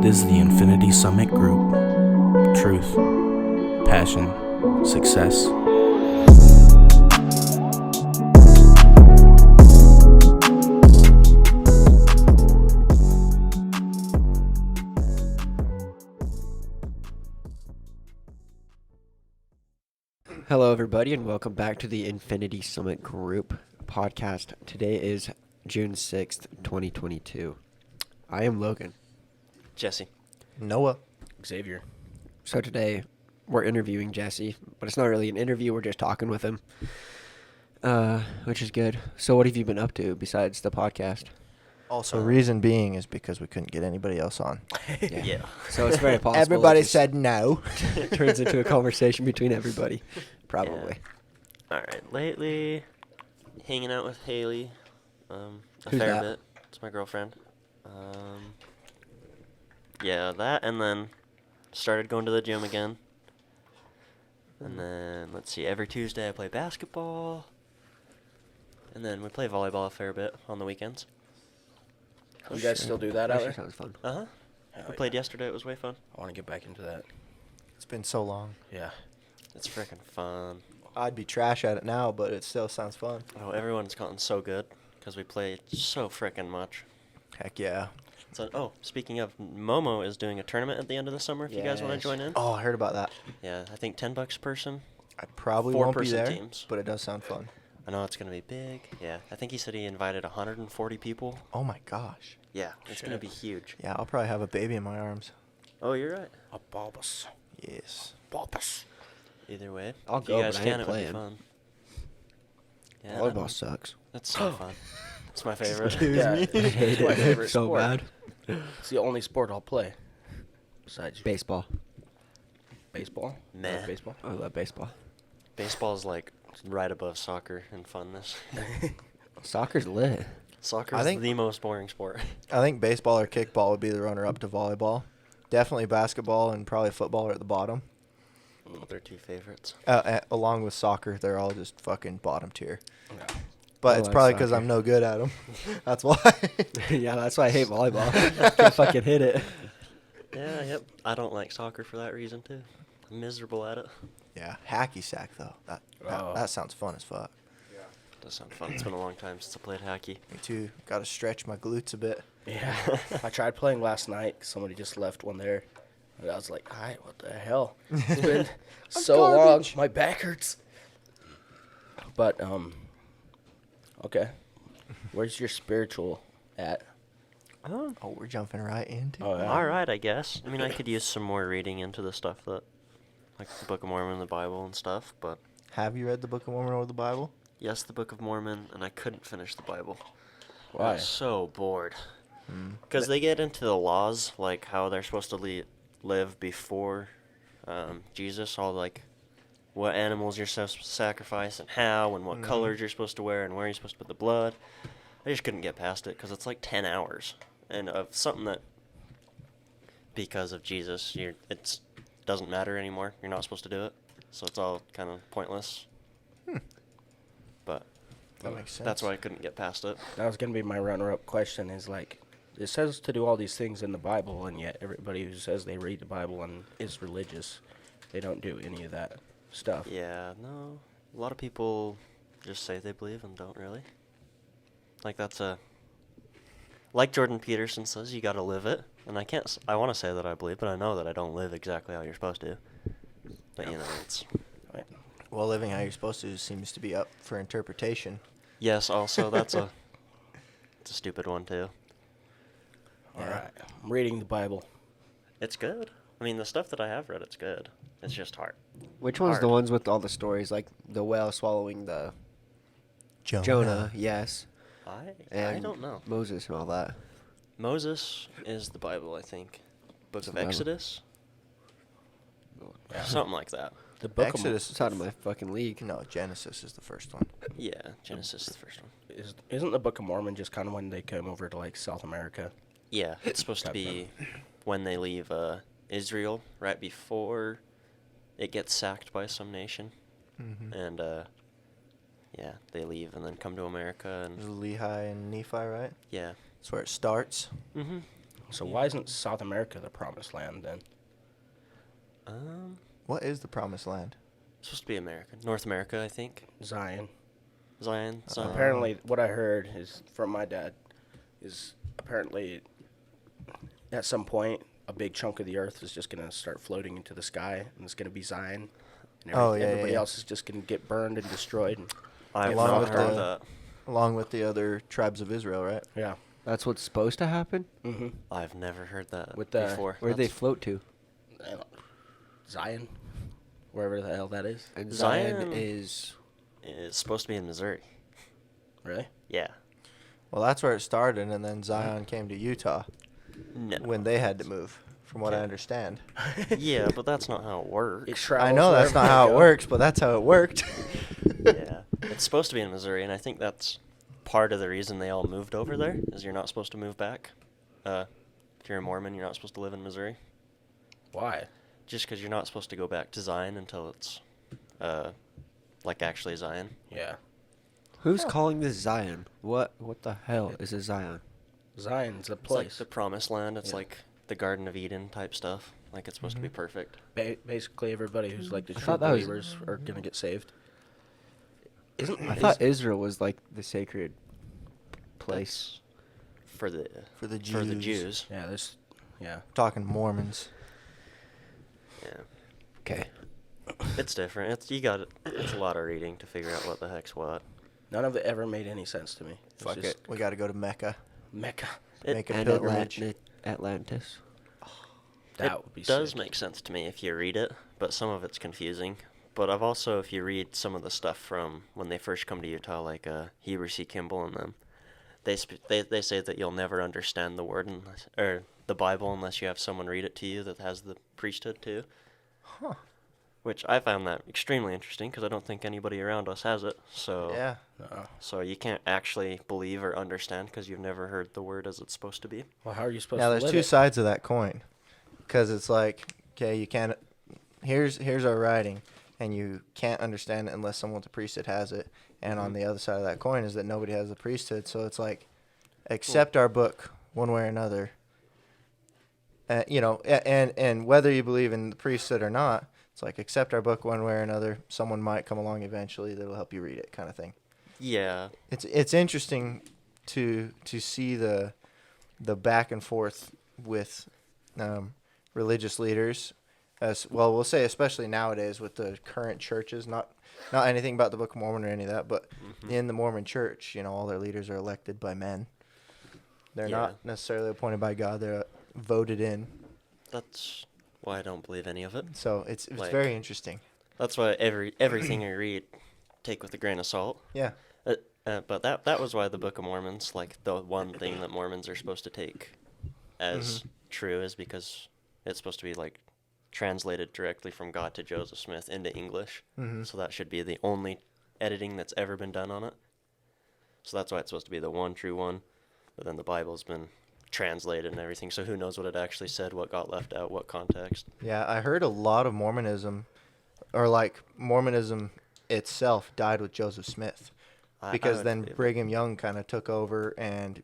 This is the Infinity Summit Group. Truth, passion, success. Hello, everybody, and welcome back to the Infinity Summit Group podcast. Today is June 6th, 2022. I am Logan. Jesse. Noah. Xavier. So today we're interviewing Jesse, but it's not really an interview. We're just talking with him, which is good. So what have you been up to besides the podcast? Also, reason being is because we couldn't get anybody else on. Yeah. So it's very possible. Everybody it just said no. turns into a conversation between everybody, probably. All right. Lately, hanging out with Haley, a Who's fair that? bit. It's my girlfriend. Yeah, that, and then started going to the gym again. And then, let's see, every Tuesday I play basketball. And then we play volleyball a fair bit on the weekends. You guys still do that out Actually there? sounds fun. Uh-huh. We played yesterday. It was way fun. I want to get back into that. It's been so long. Yeah. It's freaking fun. I'd be trash at it now, but it still sounds fun. Oh, everyone's gotten so good because we play so freaking much. Heck yeah. So, speaking of, Momo is doing a tournament at the end of the summer if you guys want to Yes. join in. Oh, I heard about that. Yeah, I think $10 a person. I probably won't be Four-person there, teams. but it does sound fun. I know it's going to be big. Yeah, I think he said he invited 140 people. Oh my gosh. Yeah, it's going to Shit. be huge. Yeah, I'll probably have a baby in my arms. Oh, you're right. A bulbous. Yes. Bulbous. Either way, I'll if go, you guys but I ain't can, it would be playing. fun. Yeah, Volleyball sucks. that's so fun. It's my favorite. Excuse Yeah. me. I hate my it favorite so sport. bad. It's the only sport I'll play. Besides Baseball. baseball. You Meh. like baseball. I love baseball. Baseball is like right above soccer in funness. Soccer's lit. Soccer I is think- the most boring sport. I think baseball or kickball would be the runner-up to volleyball. Definitely basketball and probably football are at the bottom. They're two favorites. Along with soccer, they're all just fucking bottom tier. Yeah. But I it's like probably because soccer. I'm no good at them. That's why. Yeah, that's why I hate volleyball. Can't fucking hit it. Yeah, yep. I don't like soccer for that reason, too. I'm miserable at it. Yeah, hacky sack though. Oh. That sounds fun as fuck. Does sound fun. It's been a long time since I played hockey. Me too. Got to stretch my glutes a bit. Yeah. I tried playing last night. Somebody just left one there. And I was like, all right, what the hell? It's been so garbage. long. My back hurts. But, okay. Where's your spiritual at? Oh, Oh, we're jumping right into Oh, it. yeah. all right, I guess. I mean, I could use some more reading into the stuff that, like the Book of Mormon and the Bible and stuff, but Have you read the Book of Mormon or the Bible? yes, the Book of Mormon, and I couldn't finish the Bible. I Why? was so bored. Hmm. Because they get into the laws, like how they're supposed to live before Jesus, all like what animals you're supposed to sacrifice and how, and what Mhm. colors you're supposed to wear, and where you're supposed to put the blood. I just couldn't get past it because it's like 10 hours. And of something that, because of Jesus, it doesn't matter anymore. You're not supposed to do it. So it's all kind of pointless. Hmm. But That makes sense. that's why I couldn't get past it. That was going to be my runner-up question is, like, it says to do all these things in the Bible, and yet everybody who says they read the Bible and is religious, they don't do any of that stuff. Yeah, no. A lot of people just say they believe and don't really. Like like Jordan Peterson says, you gotta live it. And I want to say that I believe, but I know that I don't live exactly how you're supposed to. But, you know, it's... Right. Well, living how you're supposed to seems to be up for interpretation. Yes, also, it's a stupid one, too. All Yeah. right. I'm reading the Bible. It's good. I mean, the stuff that I have read, it's good. It's just hard. Which one's the Hard. ones with all the stories, like the whale swallowing the Jonah? Yes. I And don't know. Moses and all that. Moses is the Bible, I think. Book It's of the Bible. Exodus? Yeah. Something like that. The book Exodus It's out of my fucking league. No, Genesis is the first one. Yeah, Genesis is the first one. isn't the Book of Mormon just kind of when they come over to, like, South America? Yeah, it's supposed to be when they leave Israel, right before it gets sacked by some nation. Mm-hmm. And, yeah, they leave and then come to America. And Lehi and Nephi, right? yeah. That's where it starts. Mm-hmm. So why isn't South America the promised land then? What is the promised land? It's supposed to be America, North America, I think. Zion. Zion. Apparently, what I heard is from my dad is apparently at some point a big chunk of the earth is just going to start floating into the sky, and it's going to be Zion, and everybody else is just going to get burned and destroyed. I've Along not with heard the- that. Along with the other tribes of Israel, right? Yeah. That's what's supposed to happen? Mm-hmm. I've never heard that With the- before. Where'd they float to? Zion, wherever the hell that is. And Zion- Zion is... It's supposed to be in Missouri. Really? Yeah. Well, that's where it started, and then Zion came to Utah No. when they had to move, from what I Okay. understand. Yeah, but that's not how it works. It I travels know that's wherever not how they it go. works, but that's how it worked. Yeah. It's supposed to be in Missouri, and I think that's part of the reason they all moved over there, is you're not supposed to move back. If you're a Mormon, you're not supposed to live in Missouri. Why? Just because you're not supposed to go back to Zion until it's, like, actually Zion. Yeah. Who's calling this Zion? What the hell is a Zion? Zion's a It's like place. the promised land. It's Yeah. like the Garden of Eden type stuff. Like, it's supposed to be perfect. Basically, everybody who's like the I true thought that was- believers are going to get saved. Isn't I thought Israel was like the sacred place. That's for the For the For the Jews. Jews. Yeah, there's... Yeah. Talking Mormons. Yeah. Okay. It's different. It's a lot of reading to figure out what the heck's what. None of it ever made any sense to me. It's Fuck just it. We got to go to Mecca. Mecca. Make a And pilgrimage. Atlantis. That would be It does sick. make sense to me if you read it, but some of it's confusing. But I've also, if you read some of the stuff from when they first come to Utah, like Heber C. Kimball and them, they say that you'll never understand the word or the Bible unless you have someone read it to you that has the priesthood too. Huh. Which I found that extremely interesting because I don't think anybody around us has it. So Yeah. So you can't actually believe or understand because you've never heard the word as it's supposed to be. Well, how are you supposed Now, to there's live two it? sides of that coin. Because it's like, okay, you can't... Here's our writing, and you can't understand it unless someone with the priesthood has it. And on the other side of that coin is that nobody has the priesthood. So it's like, accept our book one way or another. And whether you believe in the priesthood or not, it's like, accept our book one way or another. Someone might come along eventually that'll help you read it, kind of thing. Yeah. It's interesting to see the back and forth with religious leaders, as well. We'll say especially nowadays with the current churches, not anything about the Book of Mormon or any of that, but in the Mormon Church, all their leaders are elected by men. They're Yeah. not necessarily appointed by God; they're voted in. That's why I don't believe any of it. So it's Like- very interesting. That's why everything I read, take with a grain of salt. Yeah. But that was why the Book of Mormon's, like, the one thing that Mormons are supposed to take as true is because it's supposed to be, like, translated directly from God to Joseph Smith into English. So that should be the only editing that's ever been done on it. So that's why it's supposed to be the one true one. But then the Bible's been translated and everything, so who knows what it actually said, what got left out, what context. Yeah, I heard a lot of Mormonism, or like Mormonism itself, died with Joseph Smith. I Because would then believe it. Brigham Young kind of took over and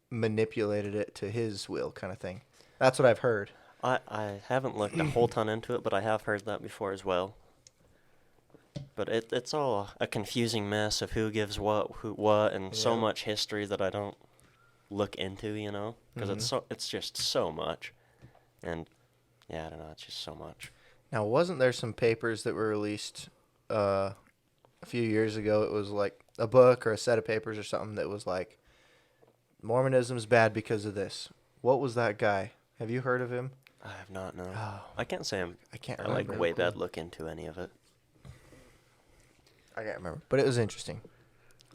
manipulated it to his will, kind of thing. That's what I've heard. I haven't looked a whole ton into it, but I have heard that before as well. But it's all a confusing mess of who gives what, and so Yeah. much history that I don't look into, because it's just so much, and yeah, I don't know, it's just so much. Now, wasn't there some papers that were released a few years ago? It was like a book or a set of papers or something that was like, Mormonism's bad because of this. What was that guy? Have you heard of him? I have not known. Oh. I can't say I can't I remember. like way bad look into any of it. I can't remember, but it was interesting.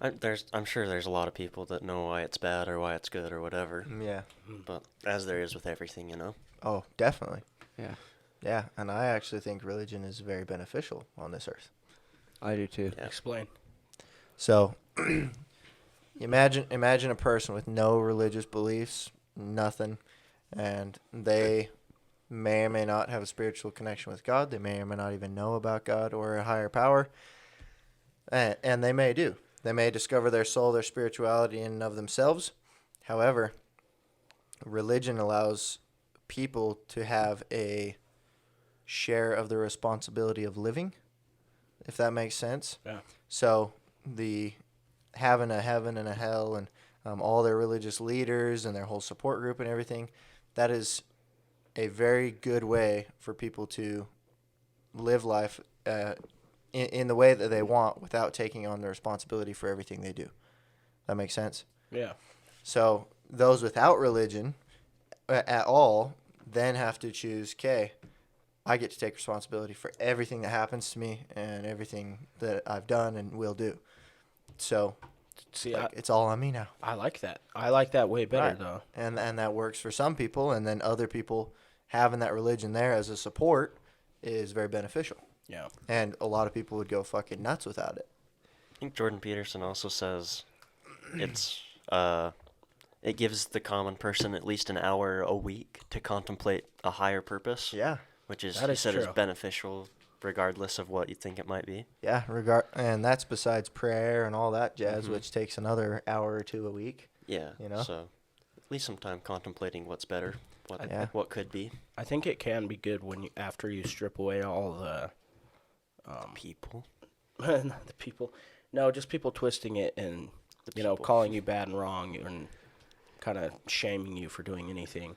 I'm sure there's a lot of people that know why it's bad or why it's good or whatever, Yeah. but as there is with everything, Oh, definitely. Yeah, Yeah, and I actually think religion is very beneficial on this earth. I do too. Yeah. Explain. So, imagine a person with no religious beliefs, nothing, and they may or may not have a spiritual connection with God. They may or may not even know about God or a higher power, and they may do. They may discover their soul, their spirituality in and of themselves. However, religion allows people to have a share of the responsibility of living, if that makes sense. Yeah. So the having a heaven and a hell and all their religious leaders and their whole support group and everything, that is a very good way for people to live life in the way that they want without taking on the responsibility for everything they do. That makes sense? Yeah. So those without religion at all then have to choose, okay, I get to take responsibility for everything that happens to me and everything that I've done and will do. So See, it's all on me now. I like that. I like that way better, Right. though. And that works for some people, and then other people having that religion there as a support is very beneficial. Yeah. And a lot of people would go fucking nuts without it. I think Jordan Peterson also says it's it gives the common person at least an hour a week to contemplate a higher purpose. Yeah. Which is, That he is said, is true. beneficial regardless of what you think it might be. Yeah, and that's besides prayer and all that jazz, which takes another hour or two a week. Yeah. You know? So at least some time contemplating what's better, Yeah. what could be. I think it can be good when you after you strip away all the People. not the people. No, just people twisting it and People. calling you bad and wrong and kind of shaming you for doing anything,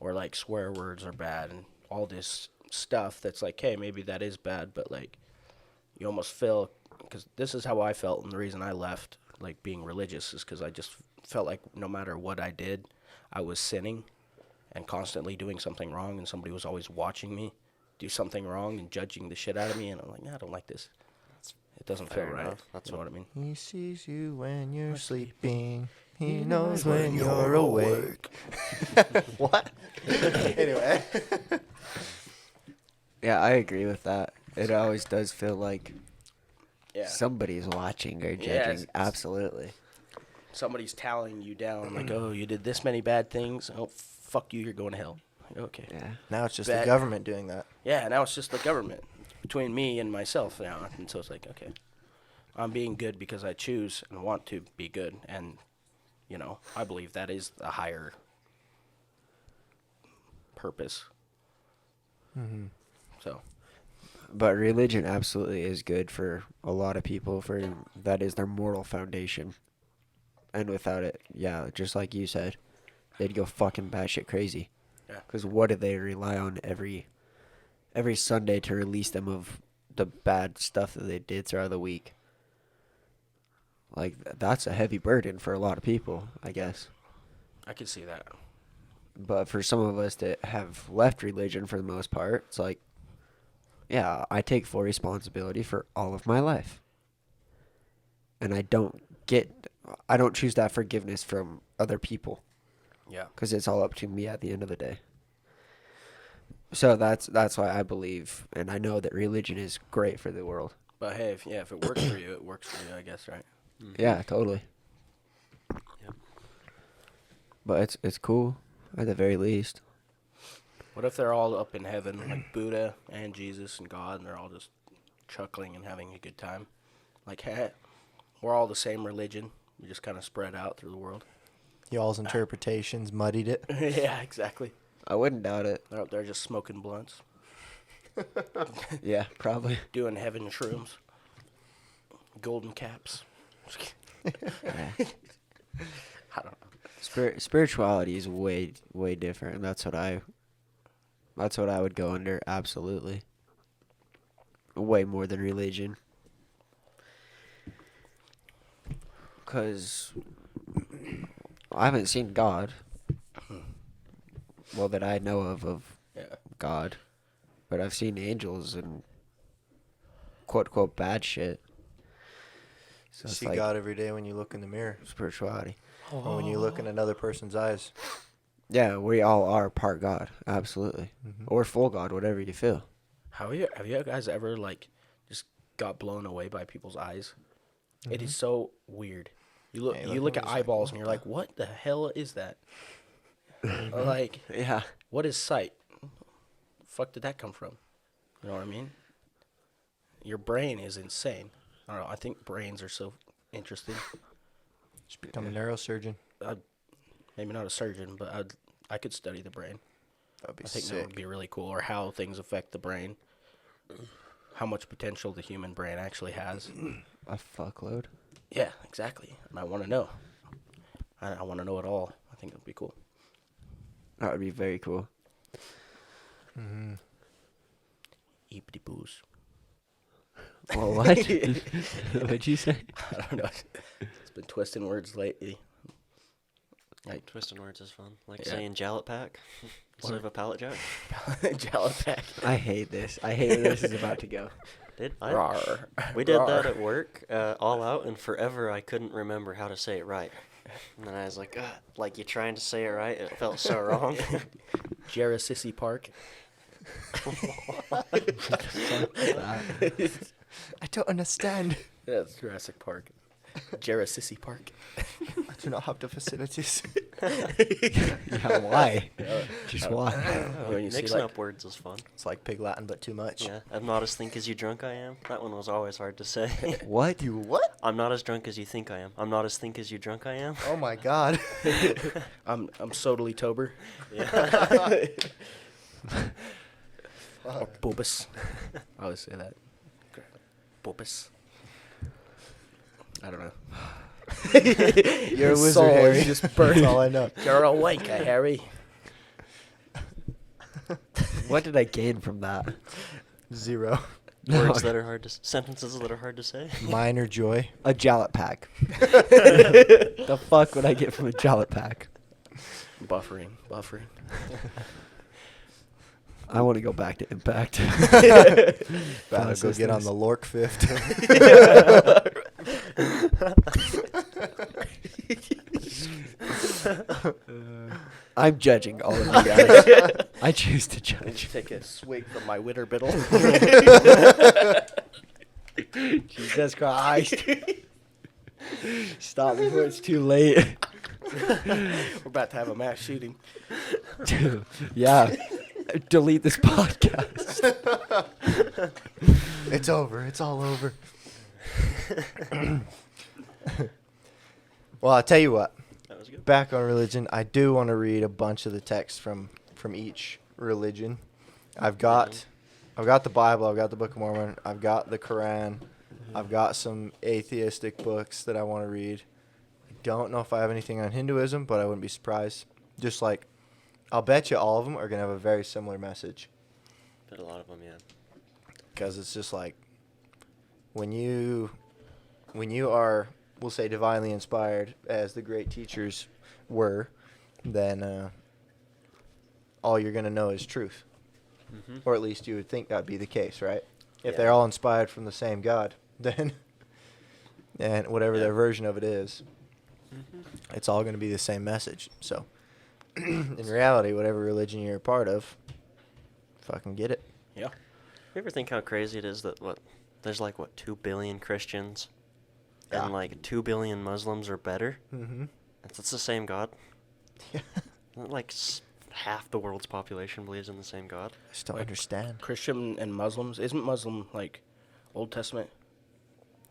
or like swear words are bad and all this stuff that's like, hey, maybe that is bad, but like you almost feel, because this is how I felt, and the reason I left like being religious is because I just felt like no matter what I did, I was sinning and constantly doing something wrong, and somebody was always watching me do something wrong and judging the shit out of me, and I'm like, nah, I don't like this. It doesn't feel fair right. enough. That's you know what I mean? He sees you when you're sleeping. He knows when you're awake. What? Anyway. Yeah, I agree with that. It always does feel like Yeah. somebody's watching or judging. Yeah, Absolutely. Somebody's tallying you down, like, oh, you did this many bad things. Oh, fuck you, you're going to hell. Like, okay. Yeah. Now it's just Bet. the government doing that. Yeah, now it's just the government between me and myself now. And so it's like, okay, I'm being good because I choose and want to be good. And, I believe that is a higher purpose. Mm-hmm. So, But religion absolutely is good for a lot of people. For that is their moral foundation. And without it, yeah, just like you said, they'd go fucking batshit crazy. Yeah. Because what do they rely on every Sunday to release them of the bad stuff that they did throughout the week? Like, that's a heavy burden for a lot of people, I guess. I could see that. But for some of us that have left religion for the most part, it's like, yeah, I take full responsibility for all of my life. And I don't choose that forgiveness from other people. Yeah. Because it's all up to me at the end of the day. So that's why I believe, and I know that religion is great for the world. But hey, if it works for you, it works for you, I guess, right? Yeah, totally. Yep. But it's cool, at the very least. What if they're all up in heaven, like Buddha and Jesus and God, and they're all just chuckling and having a good time? Like, hey, we're all the same religion. We just kind of spread out through the world. Y'all's interpretations muddied it. Yeah, exactly. I wouldn't doubt it. They're up there just smoking blunts, Yeah, probably. doing heaven shrooms, golden caps. Yeah. I don't know. Spirituality is way different. That's what I would go under. Absolutely. Way more than religion. Because I haven't seen God. Well, that I know of Yeah. God. But I've seen angels and quote bad shit. So You it's see like God every day when you look in the mirror. spirituality. Or when you look in another person's eyes. Yeah, we all are part God. Absolutely. Mhm. Or full God, whatever you feel. Have you guys ever just got blown away by people's eyes? It is so weird. You look Yeah, you look at at it, it's like, eyeballs what and you're like, what the hell is that? Like, Yeah. what is sight? Fuck did that come from? You know what I mean? Your brain is insane. I don't know. I think brains are so interesting. Just become a neurosurgeon. Maybe not a surgeon, but I'd I could study the brain. That'd be I think that sick. would be really cool, or how things affect the brain. How much potential the human brain actually has. A fuckload. Yeah, exactly. And I want to know. I want to know it all. I think it would be cool. That would be very cool. Mm-hmm. Eepity boos. Well, what? What'd you say? I don't know. It's been twisting words lately. Like Twisting words is fun. Like Yeah. saying jallet pack instead of a pallet jack. Jalapag. I hate this. I hate where this is about to go. Rawr. We did that Rawr. at work, all out, and forever I couldn't remember how to say it right. And then I was like, "Ugh," like you trying to say it right, it felt so wrong. Jarasissy Park. I don't understand. Yeah, it's Jurassic Park. Jarasissy Park. I do not have the facilities. Yeah, why? Yeah. Just why? When you see, Mixing like- up words is fun. It's like Pig Latin, but too much. Yeah, I'm not as think as you drunk I am. That one was always hard to say. What? You what? I'm not as drunk as you think I am. I'm not as think as you drunk I am. Oh my god. I'm totally tober. Yeah. Or bulbous. I always say that. Bulbous. I don't know. You're a His wizard, soul Harry. is just burnt. That's all I know. You're a wanker, Harry. What did I gain from that? 0. Words that are hard to sentences that are hard to say. Minor joy. A jallet pack. The fuck would I get from a jallet pack? Buffering. I want to go back to Impact. Better go Process get on this. the Lork Fifth. I'm judging all of you guys. I choose to judge. Take a swig from my witter biddle. Jesus Christ. Stop before it's too late. We're about to have a mass shooting. Yeah. Delete this podcast. It's over. It's all over. Well, I'll tell you what. That was good. Back on religion, I do want to read a bunch of the texts from each religion. I've got the Bible, I've got the Book of Mormon, I've got the Quran, I've got some atheistic books that I want to read. I don't know if I have anything on Hinduism, but I wouldn't be surprised. Just like, I'll bet you all of them are going to have a very similar message. But a lot of them, yeah. Because it's just like, when you are, we'll say, divinely inspired, as the great teachers were, then all you're going to know is truth. Mm-hmm. Or at least you would think that'd be the case, right? If Yeah. they're all inspired from the same God, then, and whatever Yeah. their version of it is, Mm-hmm. it's all going to be the same message. So, in reality, whatever religion you're a part of, fucking get it. Yeah. You ever think how crazy it is that there's like 2 billion Christians Yeah. and like 2 billion Muslims or better? Mm-hmm. It's the same God. Yeah. Like half the world's population believes in the same God. I just don't Like, understand. Christian and Muslims. Isn't Muslim like Old Testament?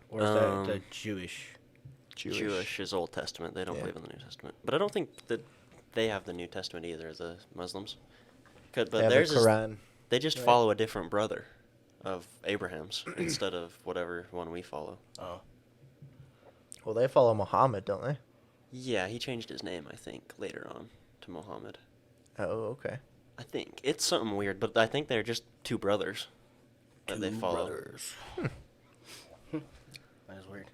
Or is that the Jewish? Jewish is Old Testament. They don't Yeah. believe in the New Testament. But I don't think that they have the New Testament either, the Muslims. But They have theirs the is, Quran. they just right? follow a different brother of Abraham's instead of whatever one we follow. Oh. Well, they follow Muhammad, don't they? Yeah, he changed his name, I think, later on to Muhammad. Oh, okay. I think. It's something weird, but I think they're just 2 brothers that they Two follow. brothers. That is weird.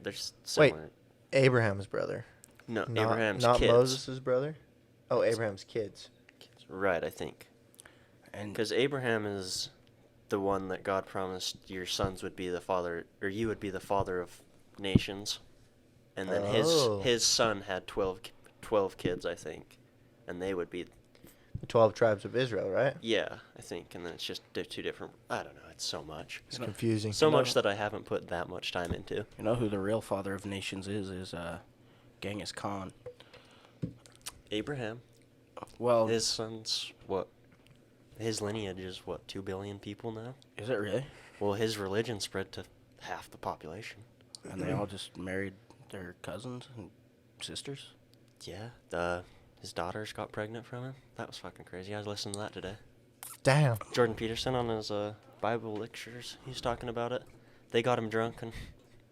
They're similar. Wait, Abraham's brother. No, Not, Abraham's not kids. Moses' brother? Oh, Abraham's kids. Right, I think. And Because Abraham is the one that God promised your sons would be the father, or you would be the father of nations. And then Oh. his son had 12 kids, I think. And they would be, The 12 tribes of Israel, right? yeah, I think. And then it's just 2 different, I don't know, it's so much. It's confusing. So No. much that I haven't put that much time into. you know who the real father of nations is Genghis Khan. Abraham, Well, his son's, his lineage is, 2 billion people now? is it really? Well, his religion spread to half the population. And they all just married their cousins and sisters? Yeah, his daughters got pregnant from him. That was fucking crazy. I was listening to that today. Damn. Jordan Peterson on his Bible lectures, he's talking about it. They got him drunk and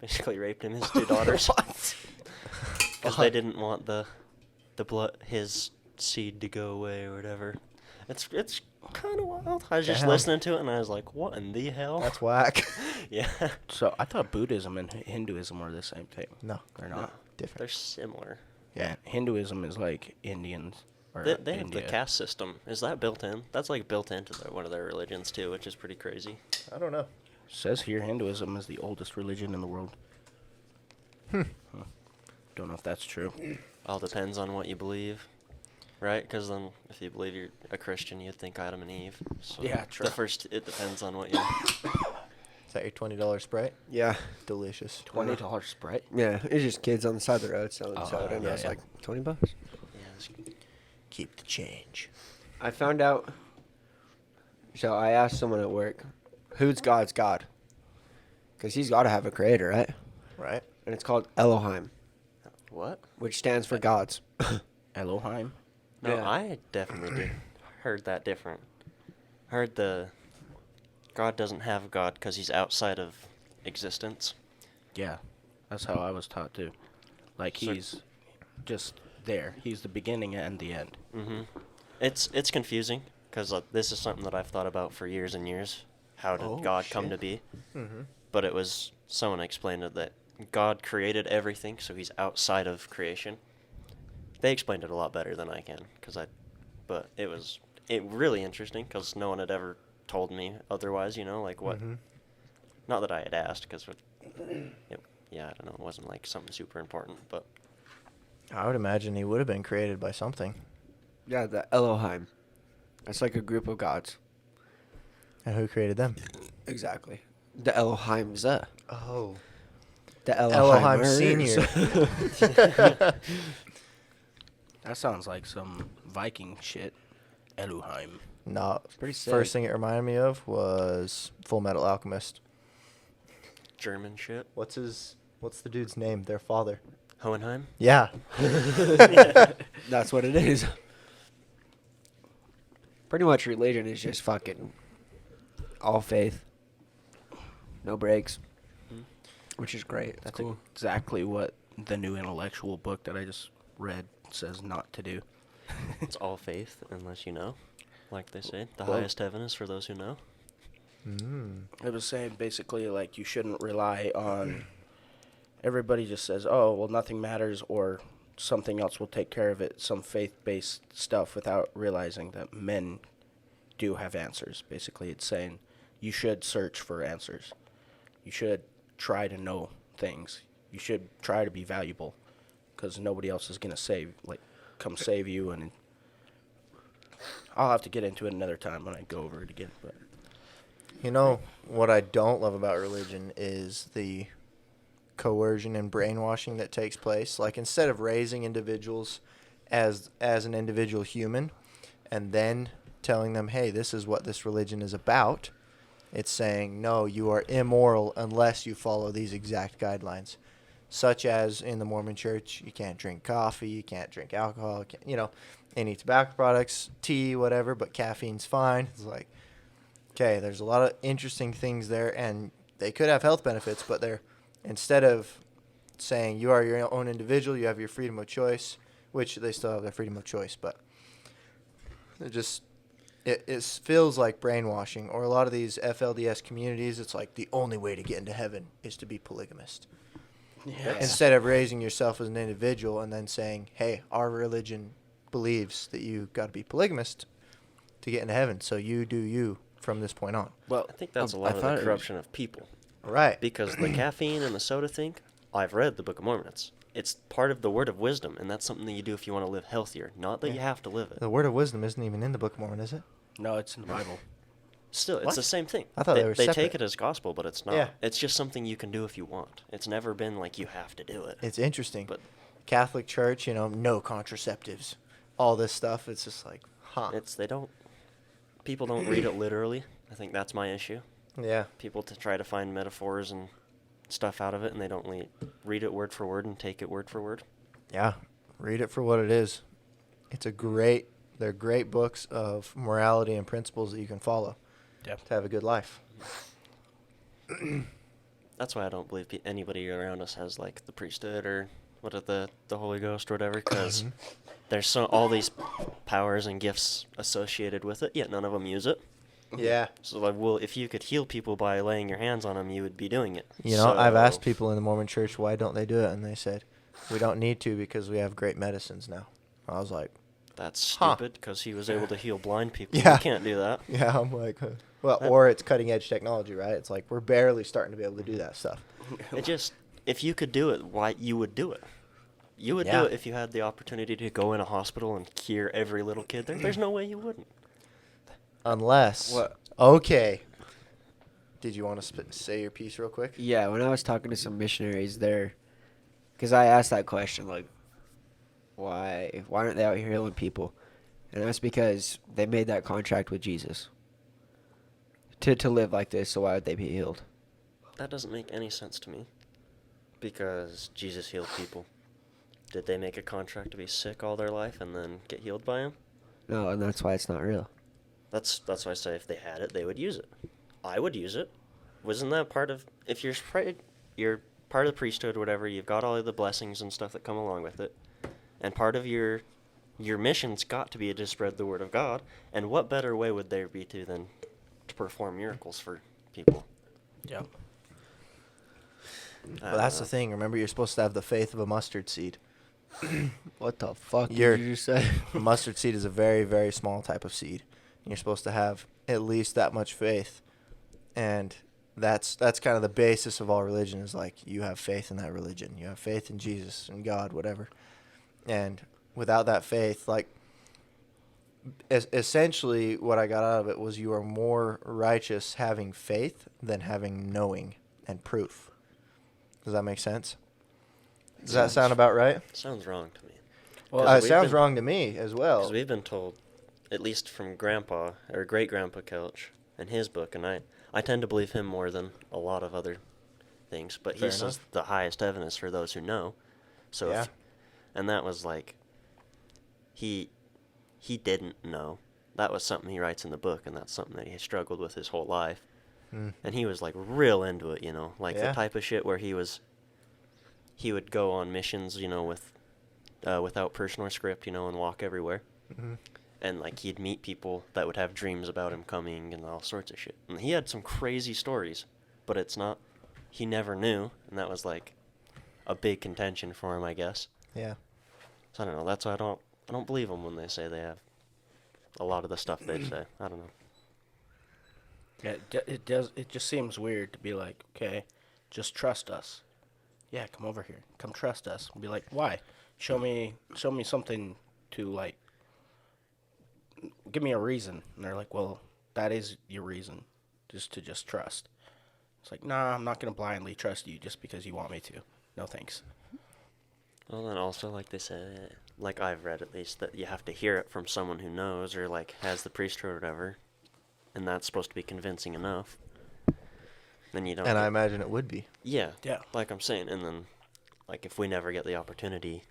basically raped him, his 2 daughters. What? Because they didn't want the blood, his seed to go away or whatever. It's kind of wild. I was just Damn. listening to it and I was like, what in the hell? That's whack. Yeah. So I thought Buddhism and Hinduism were the same thing. No, They're No, not. different. they're similar. Yeah, Hinduism is like Indians. Or They have the India. caste system. Is that built in? That's like built into one of their religions too, which is pretty crazy. I don't know. Says here Hinduism is the oldest religion in the world. Huh. Don't know if that's true. All depends on what you believe, right? Because then if you believe you're a Christian, you'd think Adam and Eve. So Yeah, true. It depends on what you... Is that your $20 Sprite? Yeah. Delicious. $20 Sprite. Yeah, it's just kids on the side of the road selling Oh, soda, and yeah, I was yeah. like, $20. Yeah, it's- Keep the change. I found out. So I asked someone at work, who's God's God? Because he's got to have a creator, right? Right? And it's called Elohim, what? which stands for gods. Elohim. No, Yeah. I definitely did. Heard that different. Heard God doesn't have a God because he's outside of existence. Yeah, that's how I was taught too. Like So- he's just there. He's the beginning and the end. Mm-hmm. It's confusing because this is something that I've thought about for years and years. How did Oh, God come shit. to be? Mm-hmm. But it was someone explained it that God created everything, so he's outside of creation. They explained it a lot better than I can, but it was really interesting because no one had ever told me otherwise. You know, like what? Mm-hmm. Not that I had asked, because yeah, I don't know, it wasn't like something super important, but I would imagine he would have been created by something. Yeah, the Elohim. That's like a group of gods. And who created them? Exactly. The Elohims. Oh. The Elohim Elohimers. Senior. That sounds like some Viking shit. Elohim. No. pretty sick. First thing it reminded me of was Full Metal Alchemist. German shit. What's the dude's name? Their father. Hohenheim? Yeah. That's what it is. Pretty much religion is just fucking all faith. No breaks. Hmm. Which is great. That's That's cool. exactly what the new intellectual book that I just read says not to do. It's all faith, unless you know. Like they say, the Well- highest heaven is for those who know. Mm. It was saying basically like you shouldn't rely on. Everybody just says, "Oh, well, nothing matters," or something else will take care of it. Some faith-based stuff, without realizing that men do have answers. Basically, it's saying you should search for answers. You should try to know things. You should try to be valuable, because nobody else is gonna come save you. And I'll have to get into it another time when I go over it again. But You know, what I don't love about religion is the coercion and brainwashing that takes place. Like, instead of raising individuals as an individual human and then telling them, hey, this is what this religion is about, it's saying, no, you are immoral unless you follow these exact guidelines. Such as in the Mormon church, you can't drink coffee, you can't drink alcohol, any tobacco products, tea, whatever, but caffeine's fine. It's like, okay, there's a lot of interesting things there, and they could have health benefits, but they're, instead of saying you are your own individual, you have your freedom of choice, which they still have their freedom of choice, but it feels like brainwashing. Or a lot of these FLDS communities, it's like the only way to get into heaven is to be polygamist. yeah, Instead of raising yourself as an individual and then saying, hey, our religion believes that you got to be polygamist to get into heaven, so you do you from this point on. well, I think that's a I lot of thought the it was- corruption of people. Right. Because the caffeine and the soda thing, I've read the Book of Mormon. It's part of the word of wisdom, and that's something that you do if you want to live healthier. Not that you Yeah. have to live it. The word of wisdom isn't even in the Book of Mormon, is it? no, it's in the Bible. Still, it's What? the same thing. I thought they were take separate. it as gospel, but it's not. Yeah. It's just something you can do if you want. It's never been like you have to do it. It's interesting. But Catholic Church, no contraceptives, all this stuff. It's just like, huh? people don't read it literally. I think that's my issue. Yeah. People to try to find metaphors and stuff out of it, and they don't read it word for word and take it word for word. Yeah. Read it for what it is. they're great books of morality and principles that you can follow Yeah. to have a good life. That's why I don't believe anybody around us has like the priesthood or what are the Holy Ghost or whatever, because there's all these powers and gifts associated with it, yet none of them use it. Yeah. So like, well, if you could heal people by laying your hands on them, you would be doing it. You know, I've asked people in the Mormon Church why don't they do it, and they said we don't need to because we have great medicines now. I was like, That's Huh. stupid because he was able to heal blind people. Yeah. You can't do that. yeah, I'm like, well, That- or it's cutting edge technology, right? It's like we're barely starting to be able to do that stuff. It just, if you could do it, why you would do it? You would Yeah. do it if you had the opportunity to go in a hospital and cure every little kid there. There's no way you wouldn't. Unless, What? okay. Did you want to say your piece real quick? Yeah, when I was talking to some missionaries there, because I asked that question, like, why aren't they out here healing people? And that's because they made that contract with Jesus to live like this, so why would they be healed? That doesn't make any sense to me. Because Jesus healed people. Did they make a contract to be sick all their life and then get healed by him? No, and that's why it's not real. That's why I say if they had it, they would use it. I would use it. Wasn't that part of, if you're part of the priesthood or whatever, you've got all of the blessings and stuff that come along with it. And part of your mission's got to be to spread the word of God. And what better way would there be than to perform miracles for people? Yeah. Well, that's the thing. Remember, you're supposed to have the faith of a mustard seed. What the fuck You're- did you just say? A mustard seed is a very, very small type of seed. You're supposed to have at least that much faith, and that's kind of the basis of all religion. Is like you have faith in that religion, you have faith in Jesus and God, whatever. And without that faith, like essentially, what I got out of it was you are more righteous having faith than having knowing and proof. Does that make sense? Does that sound about right? Sounds wrong to me. Well, 'Cause It we've sounds been- wrong to me as well. Because we've been told, at least from Grandpa, or Great-Grandpa Kelch, in his book, and I tend to believe him more than a lot of other things, but Fair he says enough. the highest evidence for those who know. So Yeah. and that was like, he didn't know. That was something he writes in the book, and that's something that he struggled with his whole life. Mm. And he was like real into it, like Yeah. the type of shit where he would go on missions, with without personal script, and walk everywhere. Mhm. And like he'd meet people that would have dreams about him coming and all sorts of shit. And he had some crazy stories, but he never knew, and that was like a big contention for him, I guess. Yeah. So I don't know. That's why I don't believe them when they say they have a lot of the stuff they say. I don't know. Yeah, it does. It just seems weird to be like, okay, just trust us. Yeah, come over here. Come trust us. And be like, why? Show me something to like. Give me a reason. And they're like, well, that is your reason, just trust. It's like, nah, I'm not gonna blindly trust you just because you want me to. No thanks. Well, then also, like they said, like I've read at least, that you have to hear it from someone who knows or like has the priesthood or whatever, and that's supposed to be convincing enough. Then you don't. And I get- imagine it would be. Yeah. Yeah. Like I'm saying, and then, like if we never get the opportunity,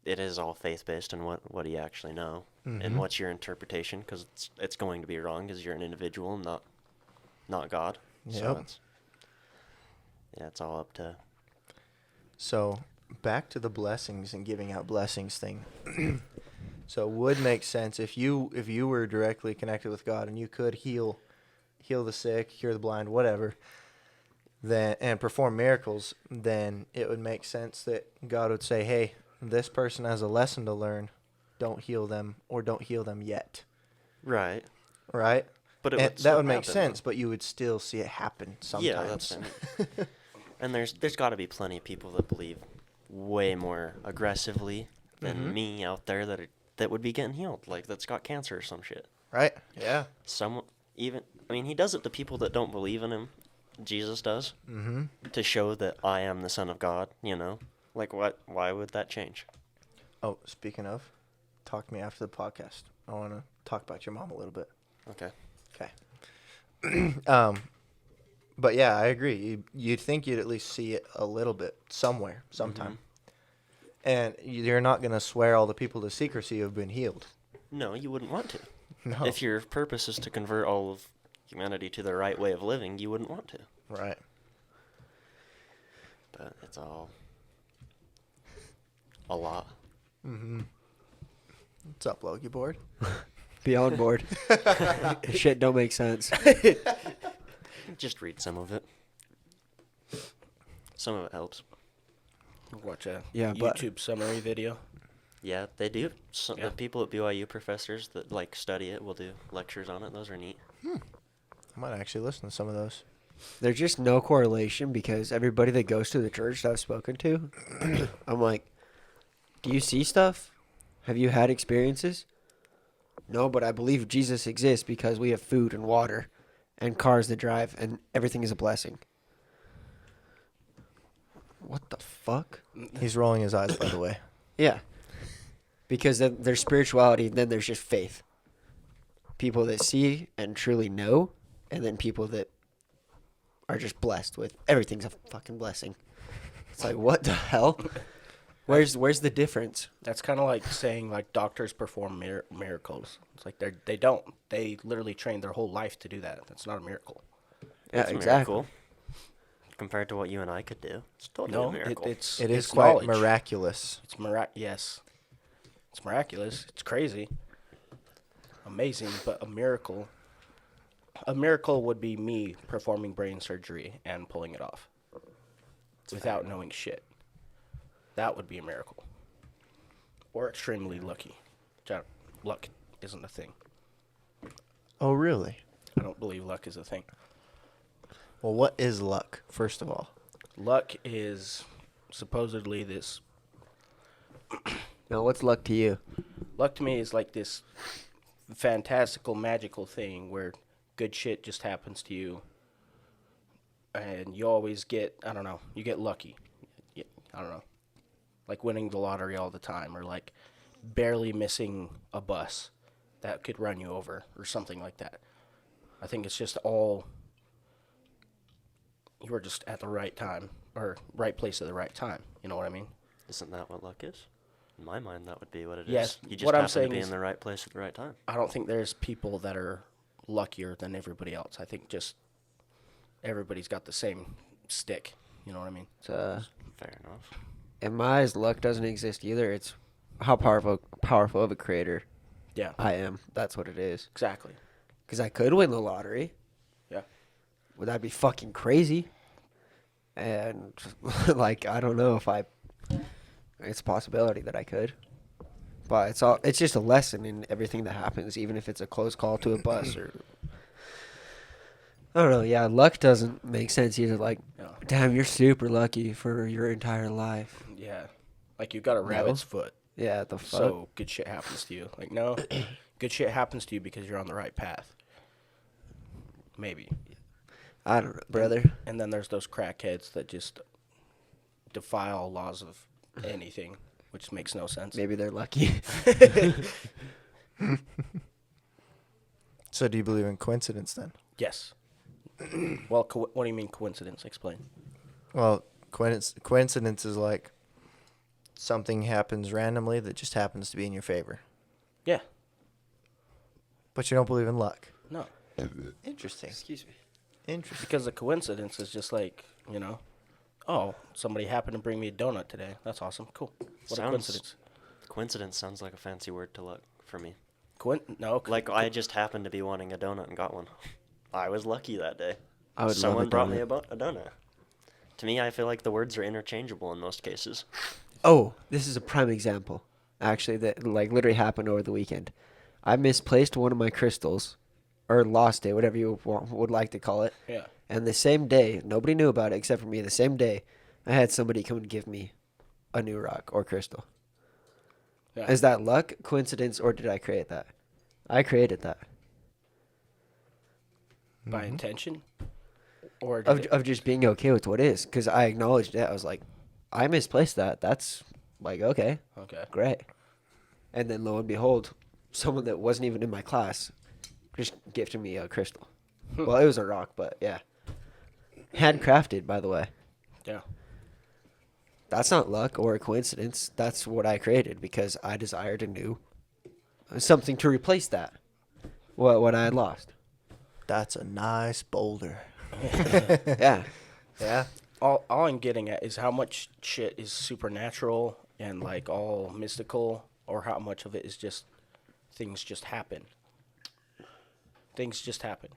it is all faith based on what do you actually know, Mhm. and what's your interpretation, because it's going to be wrong because you're an individual, not God. So Yep. it's all up to. So back to the blessings and giving out blessings thing. So it would make sense if you were directly connected with God and you could heal the sick, cure the blind, whatever, then and perform miracles, then it would make sense that God would say, "Hey, this person has a lesson to learn. Don't heal them, or don't heal them yet." Right. Right? But And that still would make happen, sense, but you would still see it happen sometimes. Yeah, that's what I mean. And there's got to be plenty of people that believe way more aggressively than Mhm. me out there that would be getting healed, like that's got cancer or some shit. Right? Yeah. He does it to people that don't believe in him. Jesus does, Mm-hmm. to show that I am the Son of God. Like what? Why would that change? Oh, speaking of, talk to me after the podcast. I want to talk about your mom a little bit. Okay. Okay. But yeah, I agree. You'd think you'd at least see it a little bit somewhere, sometime. And you're not going to swear all the people to secrecy who've been healed. No, you wouldn't want to. No. If your purpose is to convert all of humanity to the right way of living, you wouldn't want to. Right. But it's all a lot. Mm-hmm. What's up, Logie board? Be on board. Shit don't make sense. Just read some of it. Some of it helps. Watch a Yeah, but- YouTube summary video. Yeah, they do. Yeah. The people at BYU, professors that like study it, will do lectures on it. Those are neat. I might actually listen to some of those. There's just no correlation because everybody that goes to the church that I've spoken to, I'm like, do you see stuff? Have you had experiences? No, but I believe Jesus exists because we have food and water and cars that drive and everything is a blessing. What the fuck? He's rolling his eyes, by the way. Yeah. Because then there's spirituality, then there's just faith. People that see and truly know, and then people that are just blessed with everything's a fucking blessing. It's like, what the hell? Where's the difference? That's kind of like saying like doctors perform miracles. It's like they don't. They literally train their whole life to do that. That's not a miracle. Yeah, It's a exactly. miracle. Compared to what you and I could do, it's totally a No, miracle. it's It is it's quite knowledge. miraculous. It's yes, it's miraculous. It's crazy, amazing, but a miracle. A miracle would be me performing brain surgery and pulling it off without knowing shit. That would be a miracle. Or extremely lucky. Luck isn't a thing. Oh, really? I don't believe luck is a thing. Well, what is luck, first of all? Luck is supposedly this. Now, what's luck to you? Luck to me is like this fantastical, magical thing where good shit just happens to you. And you always get, I don't know, you get lucky. I don't know. Like winning the lottery all the time, or like barely missing a bus that could run you over, or something like that. I think it's just all, you were just at the right time, or right place at the right time. You know what I mean? Isn't that what luck is? In my mind, that would be what it is. Yes, You just what I'm happen to saying be is- in the right place at the right time. I don't think there's people that are luckier than everybody else. I think just everybody's got the same stick. You know what I mean? It's, Fair enough. in my eyes, luck doesn't exist either. It's how powerful of a creator Yeah, I am. That's what it is. exactly. Because I could win the lottery. Yeah. Would that be fucking crazy? And, like, I don't know if it's a possibility that I could. But it's just a lesson in everything that happens, even if it's a close call to a bus or... I don't know, yeah, luck doesn't make sense either. Like, No. damn, you're super lucky for your entire life. Yeah. Like you got a rabbit's foot, Yeah, the fuck? so good shit happens to you. Like no, good shit happens to you because you're on the right path. Maybe. I don't know, brother. And then there's those crackheads that just defy all laws of anything, which makes no sense. Maybe they're lucky. So do you believe in coincidence then? Yes. Well, what do you mean coincidence? Explain. Well, coincidence is like something happens randomly that just happens to be in your favor. Yeah. But you don't believe in luck. No. Interesting. Excuse me. Interesting. Because the coincidence is just like, you know, oh, somebody happened to bring me a donut today. That's awesome. Cool. What a coincidence. Coincidence sounds like a fancy word to luck for me. No. Like I just happened to be wanting a donut and got one. I was lucky that day. I would Someone love a brought me donut. a donut. To me, I feel like the words are interchangeable in most cases. Oh, this is a prime example, actually, that like literally happened over the weekend. I misplaced one of my crystals, or lost it, whatever you would like to call it. Yeah. And the same day, nobody knew about it except for me. The same day, I had somebody come and give me a new rock or crystal. Yeah. Is that luck, coincidence, or did I create that? I created that. By intention? Or did Of, it- of just being okay with what is, because I acknowledged it. I was like, I misplaced that. That's like, okay, Okay. great. And then lo and behold, someone that wasn't even in my class just gifted me a crystal. Well, it was a rock, but yeah. Handcrafted, by the way. Yeah. That's not luck or a coincidence. That's what I created because I desired a new something to replace that. What I had lost. That's a nice boulder. Yeah. Yeah. All I'm getting at is how much shit is supernatural and like all mystical, or how much of it is just things just happen. Things just happen.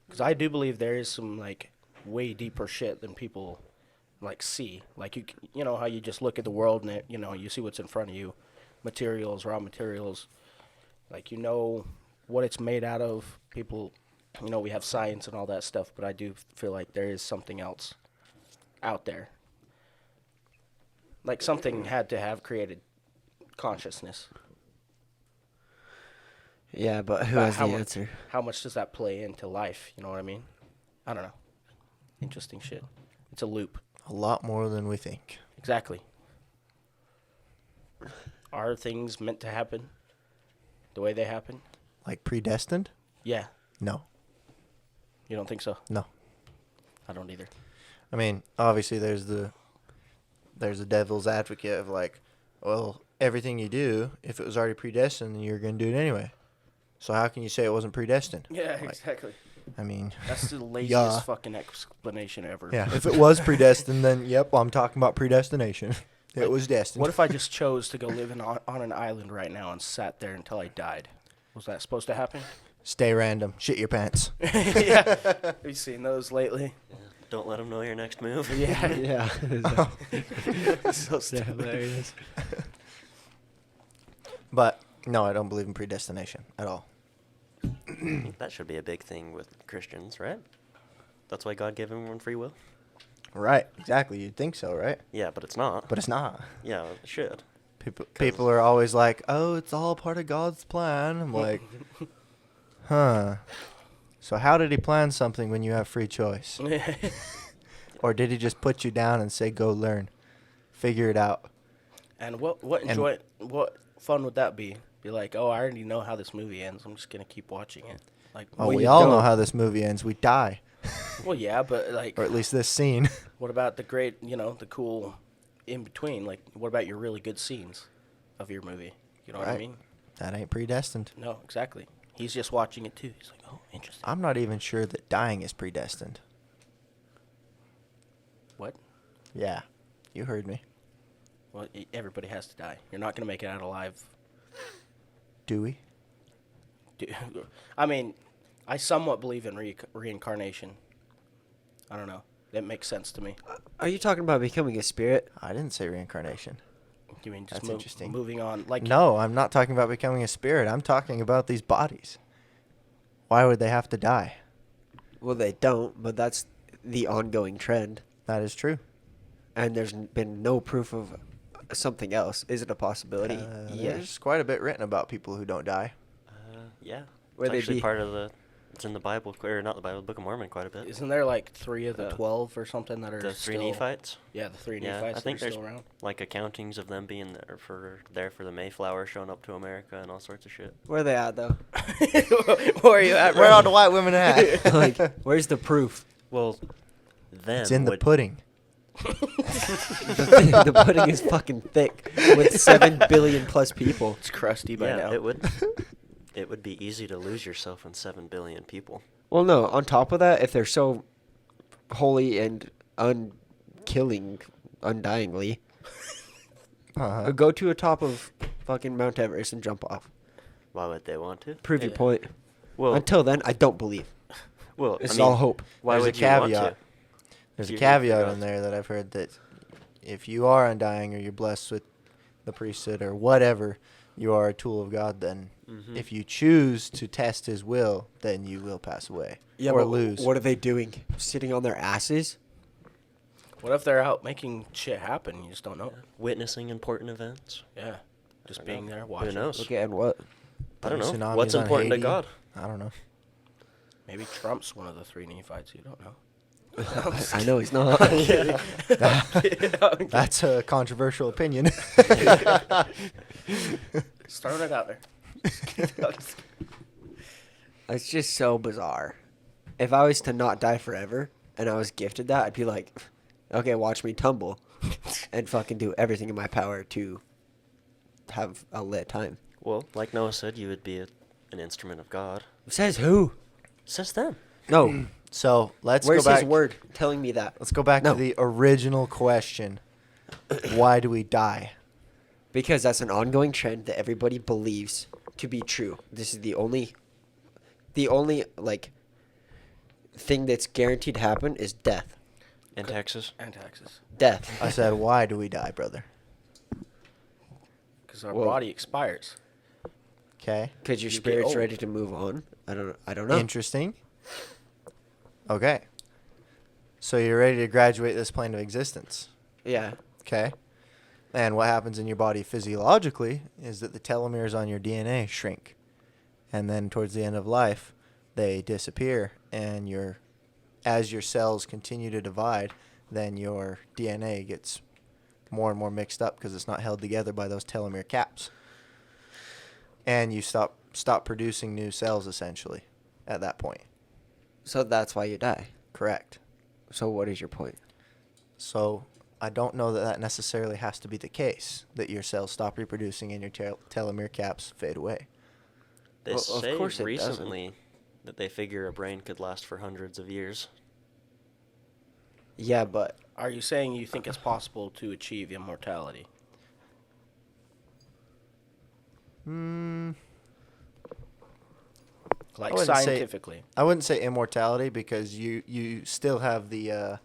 Because I do believe there is some like way deeper shit than people like see. Like you know how you just look at the world and you see what's in front of you, materials, raw materials. Like you know what it's made out of. People, we have science and all that stuff, but I do feel like there is something else out there. Like something had to have created consciousness. Yeah, but who But has the answer? How much does that play into life? You know what I mean? I don't know. Interesting shit. It's a loop. A lot more than we think. Exactly. Are things meant to happen the way they happen? Like predestined? Yeah. No. You don't think so? No. I don't either. I mean, obviously there's a devil's advocate of like, well, everything you do, if it was already predestined, then you're going to do it anyway. So how can you say it wasn't predestined? Yeah, Like, exactly. I mean, That's the laziest Yeah. fucking explanation ever. yeah, if it was predestined, then yep, I'm talking about predestination. It Like, was destined. What if I just chose to go live on an island right now and sat there until I died? Was that supposed to happen? Stay random. Shit your pants. Yeah. Have you seen those lately? Yeah. Don't let them know your next move. Yeah. Yeah. So stupid. hilarious. But no, I don't believe in predestination at all. I think that should be a big thing with Christians, right? That's why God gave everyone free will? Right. Exactly. You'd think so, right? Yeah, but it's not. But it's not. Yeah, it should. People are always like, "Oh, it's all part of God's plan." I'm like, "Huh." So how did he plan something when you have free choice? Or did he just put you down and say, "Go learn. Figure it out." And what fun would that be? Be like, oh, I already know how this movie ends. I'm just gonna keep watching it. Like, Oh, Well, we you all know don't. how this movie ends. We die. well, yeah, but like, Or at least this scene. what about the great, the cool in between? Like, what about your really good scenes of your movie? You know what I Right. mean? That ain't predestined. No, exactly. He's just watching it too. He's like, oh, interesting. I'm not even sure that dying is predestined. What? Yeah. You heard me. Well, everybody has to die. You're not gonna make it out alive. Do we? I mean, I somewhat believe in reincarnation. I don't know. That makes sense to me. Are you talking about becoming a spirit? I didn't say reincarnation. You mean just That's interesting. moving on? Like, No, I'm not talking about becoming a spirit. I'm talking about these bodies. Why would they have to die? Well, they don't, but that's the ongoing trend. That is true. And there's been no proof of something else. Is it a possibility? There's quite a bit written about people who don't die. Yeah. Where It's they actually be? part of it's in the Bible, or not the Bible, the Book of Mormon quite a bit. isn't there like 3 of the Uh, 12 or something that are The three still, Nephites? Yeah, the 3 Yeah, Nephites I think that are there's still around. like accountings of them being there for the Mayflower showing up to America and all sorts of shit. Where are they at, though? Where are you at, bro? Where are the white women at? Like, where's the proof? Well, them It's in the would- pudding. The pudding is fucking thick with 7 billion plus people. It's crusty by Yeah, now. it would be easy to lose yourself in 7 billion people. Well, no, on top of that, if they're so holy and unkilling, undyingly, Uh-huh. go to a top of fucking Mount Everest and jump off. Why would they want to? Prove your Yeah. point. Well, Until then, I don't believe. well, It's I mean, all hope. Why There's a would you want caveat. to? There's a You're gonna figure caveat out- in there that I've heard that if you are undying or you're blessed with the priesthood or whatever, you are a tool of God, then Mhm. if you choose to test his will, then you will pass away Yeah, or but lose. what are they doing? Sitting on their asses? What if they're out making shit happen? You just don't know. Witnessing important events. Yeah. Just don't being know. there, Who watching. knows? Okay, and what? I don't know. Tsunamis What's on important to Haiti? God? I don't know. Maybe Trump's one of the 3 Nephites. You don't know. I know he's not. That's a controversial opinion. Start it out there. It's just so bizarre. If I was to not die forever and I was gifted that, I'd be like, Okay, watch me tumble and fucking do everything in my power to have a lit time. Well, like Noah said, you would be an instrument of God. Says who? Says them. No. So let's Where's go back. his word telling me that? Let's go back No. to the original question. Why do we die? Because that's an ongoing trend that everybody believes to be true. This is the only like thing that's guaranteed to happen is death. In Texas. And taxes. Death. I said, why do we die, brother? Because our Well- body expires. Okay. Because your You get spirit's old. ready to move on. I don't know. Interesting. Okay. So you're ready to graduate this plane of existence. Yeah. Okay. And what happens in your body physiologically is that the telomeres on your DNA shrink. And then towards the end of life, they disappear. And as your cells continue to divide, then your DNA gets more and more mixed up because it's not held together by those telomere caps. And you stop producing new cells essentially at that point. So that's why you die. Correct. So what is your point? So I don't know that that necessarily has to be the case, that your cells stop reproducing and your telomere caps fade away. They Well, of say course it recently that they figure a brain could last for hundreds of years. Yeah, but Are you saying you think it's possible to achieve immortality? Like wouldn't say- scientifically. I wouldn't say immortality because you still have the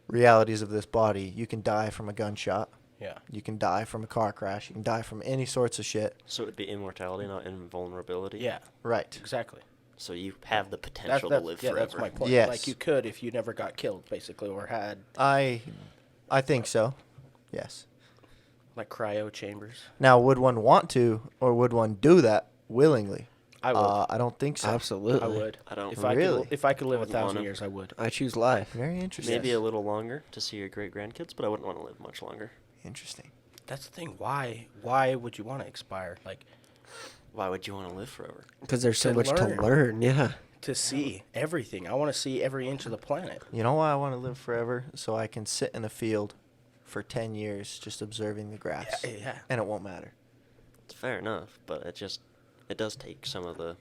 realities of this body. You can die from a gunshot. Yeah. You can die from a car crash. You can die from any sorts of shit. So it would be immortality, not invulnerability. Yeah. Right. Exactly. So you have the potential to live yeah, forever. that's my point. Yes. Like you could if you never got killed, basically, or had I think so. Yes. like cryo chambers. Now, would one want to, or would one do that willingly? I would. I don't think so. absolutely. I would. I don't- Really? If I could live I wouldn't 1,000 wanna. years, I would. I choose life. Very interesting. Maybe a little longer to see your great grandkids, but I wouldn't want to live much longer. Interesting. That's the thing. Why would you want to expire? Like Why would you want to live forever? Because there's so To much learn. to learn. Yeah. to see everything. I want to see every inch of the planet. You know why I want to live forever? So I can sit in a field for 10 years just observing the grass. Yeah. And it won't matter. It's fair enough, but it does take some of the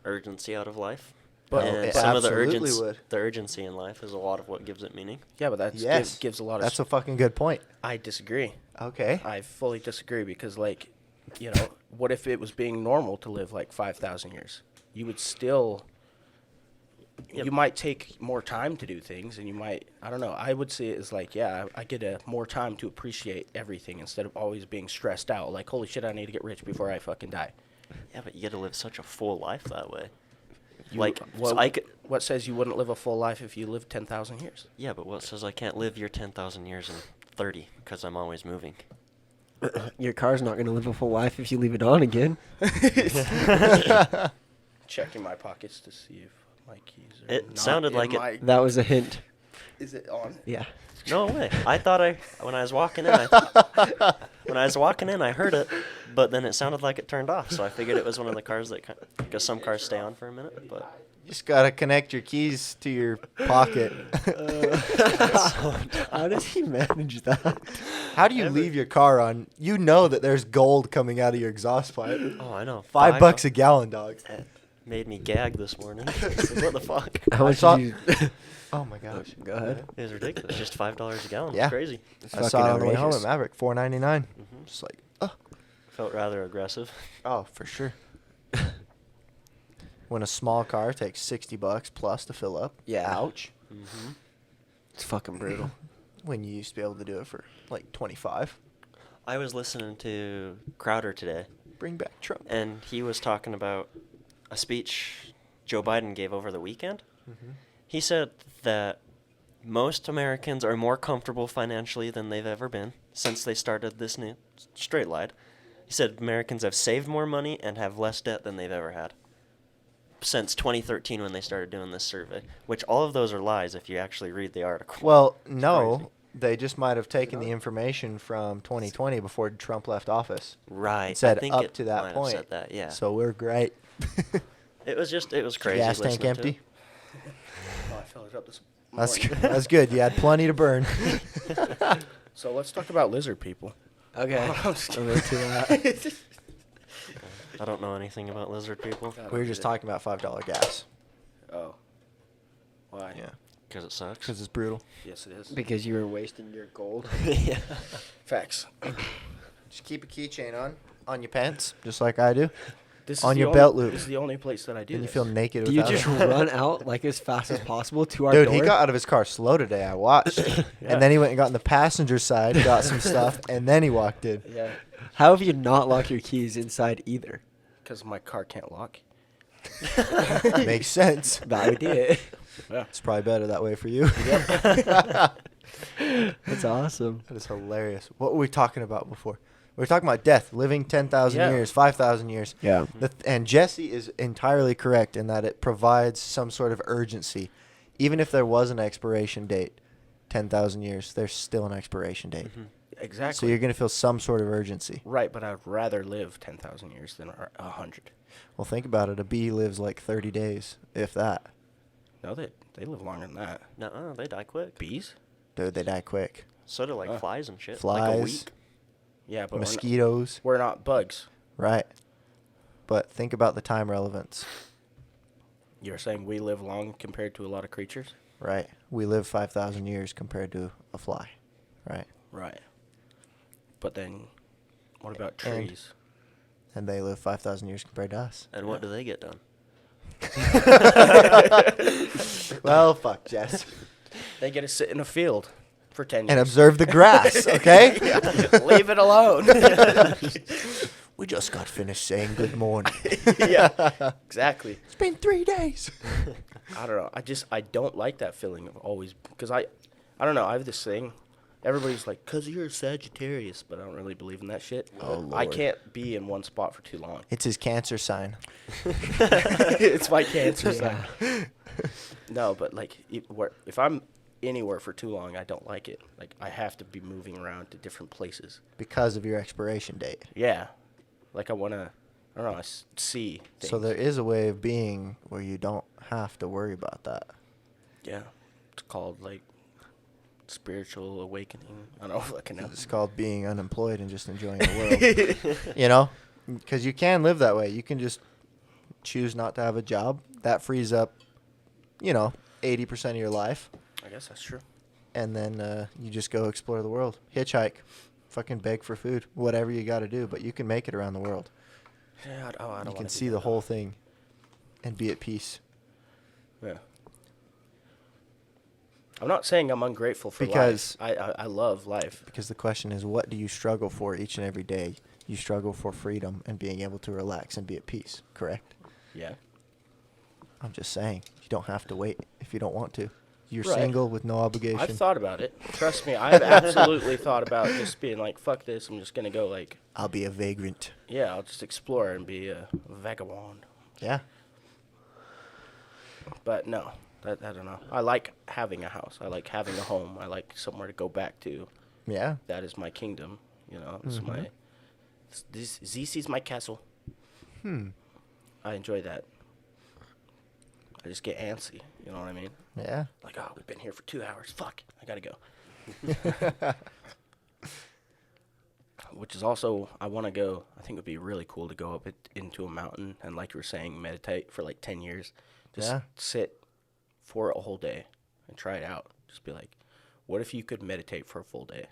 urgency out of life. But and it some of the absolutely would. the urgency in life is a lot of what gives it meaning. Yeah, but that Yes. gives a lot of. That's a fucking good point. I disagree. Okay. I fully disagree because, like, you know, what if it was being normal to live like 5,000 years? You would still. Yep. You might take more time to do things, and you might. I don't know. I would see it as like, yeah, I get more time to appreciate everything instead of always being stressed out. Like, holy shit, I need to get rich before I fucking die. Yeah, but you get to live such a full life that way. You- Like, what, so I could. what says you wouldn't live a full life if you lived 10,000 years? Yeah, but what says I can't live your 10,000 years in 30 because I'm always moving? Your car's not going to live a full life if you leave it on again. Checking my pockets to see if my keys are. It not sounded in like it- my- That was a hint. Is it on? Yeah. No way. I thought when I was walking in, I heard it, but then it sounded like it turned off. So I figured it was one of the cars that, because some cars stay on for a minute. But You just got to connect your keys to your pocket. How does he manage that? How do you leave your car on? You know that there's gold coming out of your exhaust pipe. oh, I know. $5 a gallon, dog. That made me gag this morning. What the fuck? How I much saw- did you... Oh my gosh. Go ahead. It was ridiculous. Just $5 a gallon. Yeah. It's crazy. It's I saw it fucking on the way home at outrageous. Maverick, $4.99. Mhm. Just like, oh. Felt rather aggressive. Oh, for sure. When a small car takes $60 plus to fill up. Yeah. Ouch. Mm-hmm. It's fucking brutal. When you used to be able to do it for like 25. I was listening to Crowder today, Bring back Trump. and he was talking about a speech Joe Biden gave over the weekend. Mhm. He said that most Americans are more comfortable financially than they've ever been since they started this new straight line. He said Americans have saved more money and have less debt than they've ever had since 2013 when they started doing this survey, which all of those are lies if you actually read the article. Well, It's no. crazy. They just might have taken the information from 2020 before Trump left office. Right. It said I think up it to might that have point. said that, yeah. So we're great. it was crazy. Gas tank listening to empty. it. Oh, I filled it up this That's good. That's good. You had plenty to burn. So let's talk about lizard people. Okay. I'm just I'm into that. I don't know anything about lizard people We were just talking about $5 gas. Oh. Why? Yeah. because it sucks. Because it's brutal. Yes, it is. Because you were wasting your gold. Yeah. Facts. Just keep a keychain on your pants, just like I do. This is On the your only- belt loop. This is the only place that I do And you this. feel naked Do you without just it. run out like as fast as possible to our Dude, door? he got out of his car slow today. I watched. Yeah. And then he went and got in the passenger side, got some stuff, and then he walked in. Yeah, How have you not locked your keys inside either? because my car can't lock. Makes sense. That would do it. Yeah. It's probably better that way for you. That's awesome. That is hilarious. What were we talking about before? We were talking about death, living 10,000 Yeah. years, 5,000 years. Yeah. And Jesse is entirely correct in that it provides some sort of urgency. Even if there was an expiration date, 10,000 years, there's still an expiration date. Exactly. So you're going to feel some sort of urgency. Right, but I'd rather live 10,000 years than 100. Well, think about it. A bee lives like 30 days, if that. No, they live longer than that. Nuh-uh, they die quick. Bees? Dude, they die quick. So do like Huh. flies and shit. Flies, Like a week. Yeah, but mosquitoes. we're not bugs. Right. But think about the time relevance. You're saying we live long compared to a lot of creatures? Right. We live 5,000 years compared to a fly. Right. Right. But then, what about And- trees? And they live 5,000 years compared to us. And what do they get done? Well, fuck, Jess. They get to sit in a field for 10 years. And observe the grass, okay? Leave it alone. We just got finished saying good morning. Yeah, exactly. It's been 3 days. I don't know. I don't like that feeling of always, because I don't know. I have this thing. Everybody's like, "'Cause you're a Sagittarius," but I don't really believe in that shit. Oh, I Lord. can't be in one spot for too long. It's his Cancer sign. It's my Cancer sign. Yeah. No, but like, if I'm anywhere for too long, I don't like it. Like, I have to be moving around to different places. Because of your expiration date. Yeah, like I wanna, I don't know, see things. So there is a way of being where you don't have to worry about that. Yeah, it's called like spiritual awakening. I don't fucking know. It's called being unemployed and just enjoying the world. You know? Because you can live that way. You can just choose not to have a job. That frees up, 80% of your life. I guess that's true. And then you just go explore the world. Hitchhike. Fucking beg for food. Whatever you got to do. But you can make it around the world. Yeah, I don't You wanna can do see that, the though. whole thing and be at peace. Yeah. I'm not saying I'm ungrateful for Because- life. I love life. Because the question is, what do you struggle for each and every day? You struggle for freedom and being able to relax and be at peace, correct? Yeah. I'm just saying, you don't have to wait if you don't want to. You're Right. single with no obligation. I've thought about it. Trust me, I've absolutely thought about just being like, fuck this. I'm just gonna go like, I'll be a vagrant. yeah, I'll just explore and be a vagabond. Yeah. But no, I don't know. I like having a house. I like having a home. I like somewhere to go back to. Yeah. That is my kingdom. It's Mhm. my. This is my castle. I enjoy that. I just get antsy. You know what I mean? Yeah. Like, oh, we've been here for 2 hours. Fuck, I gotta go. Which is also, I want to go. I think it would be really cool to go up into a mountain and, like you were saying, meditate for like 10 years. Just Yeah. sit for a whole day and try it out. Just be like, what if you could meditate for a full day?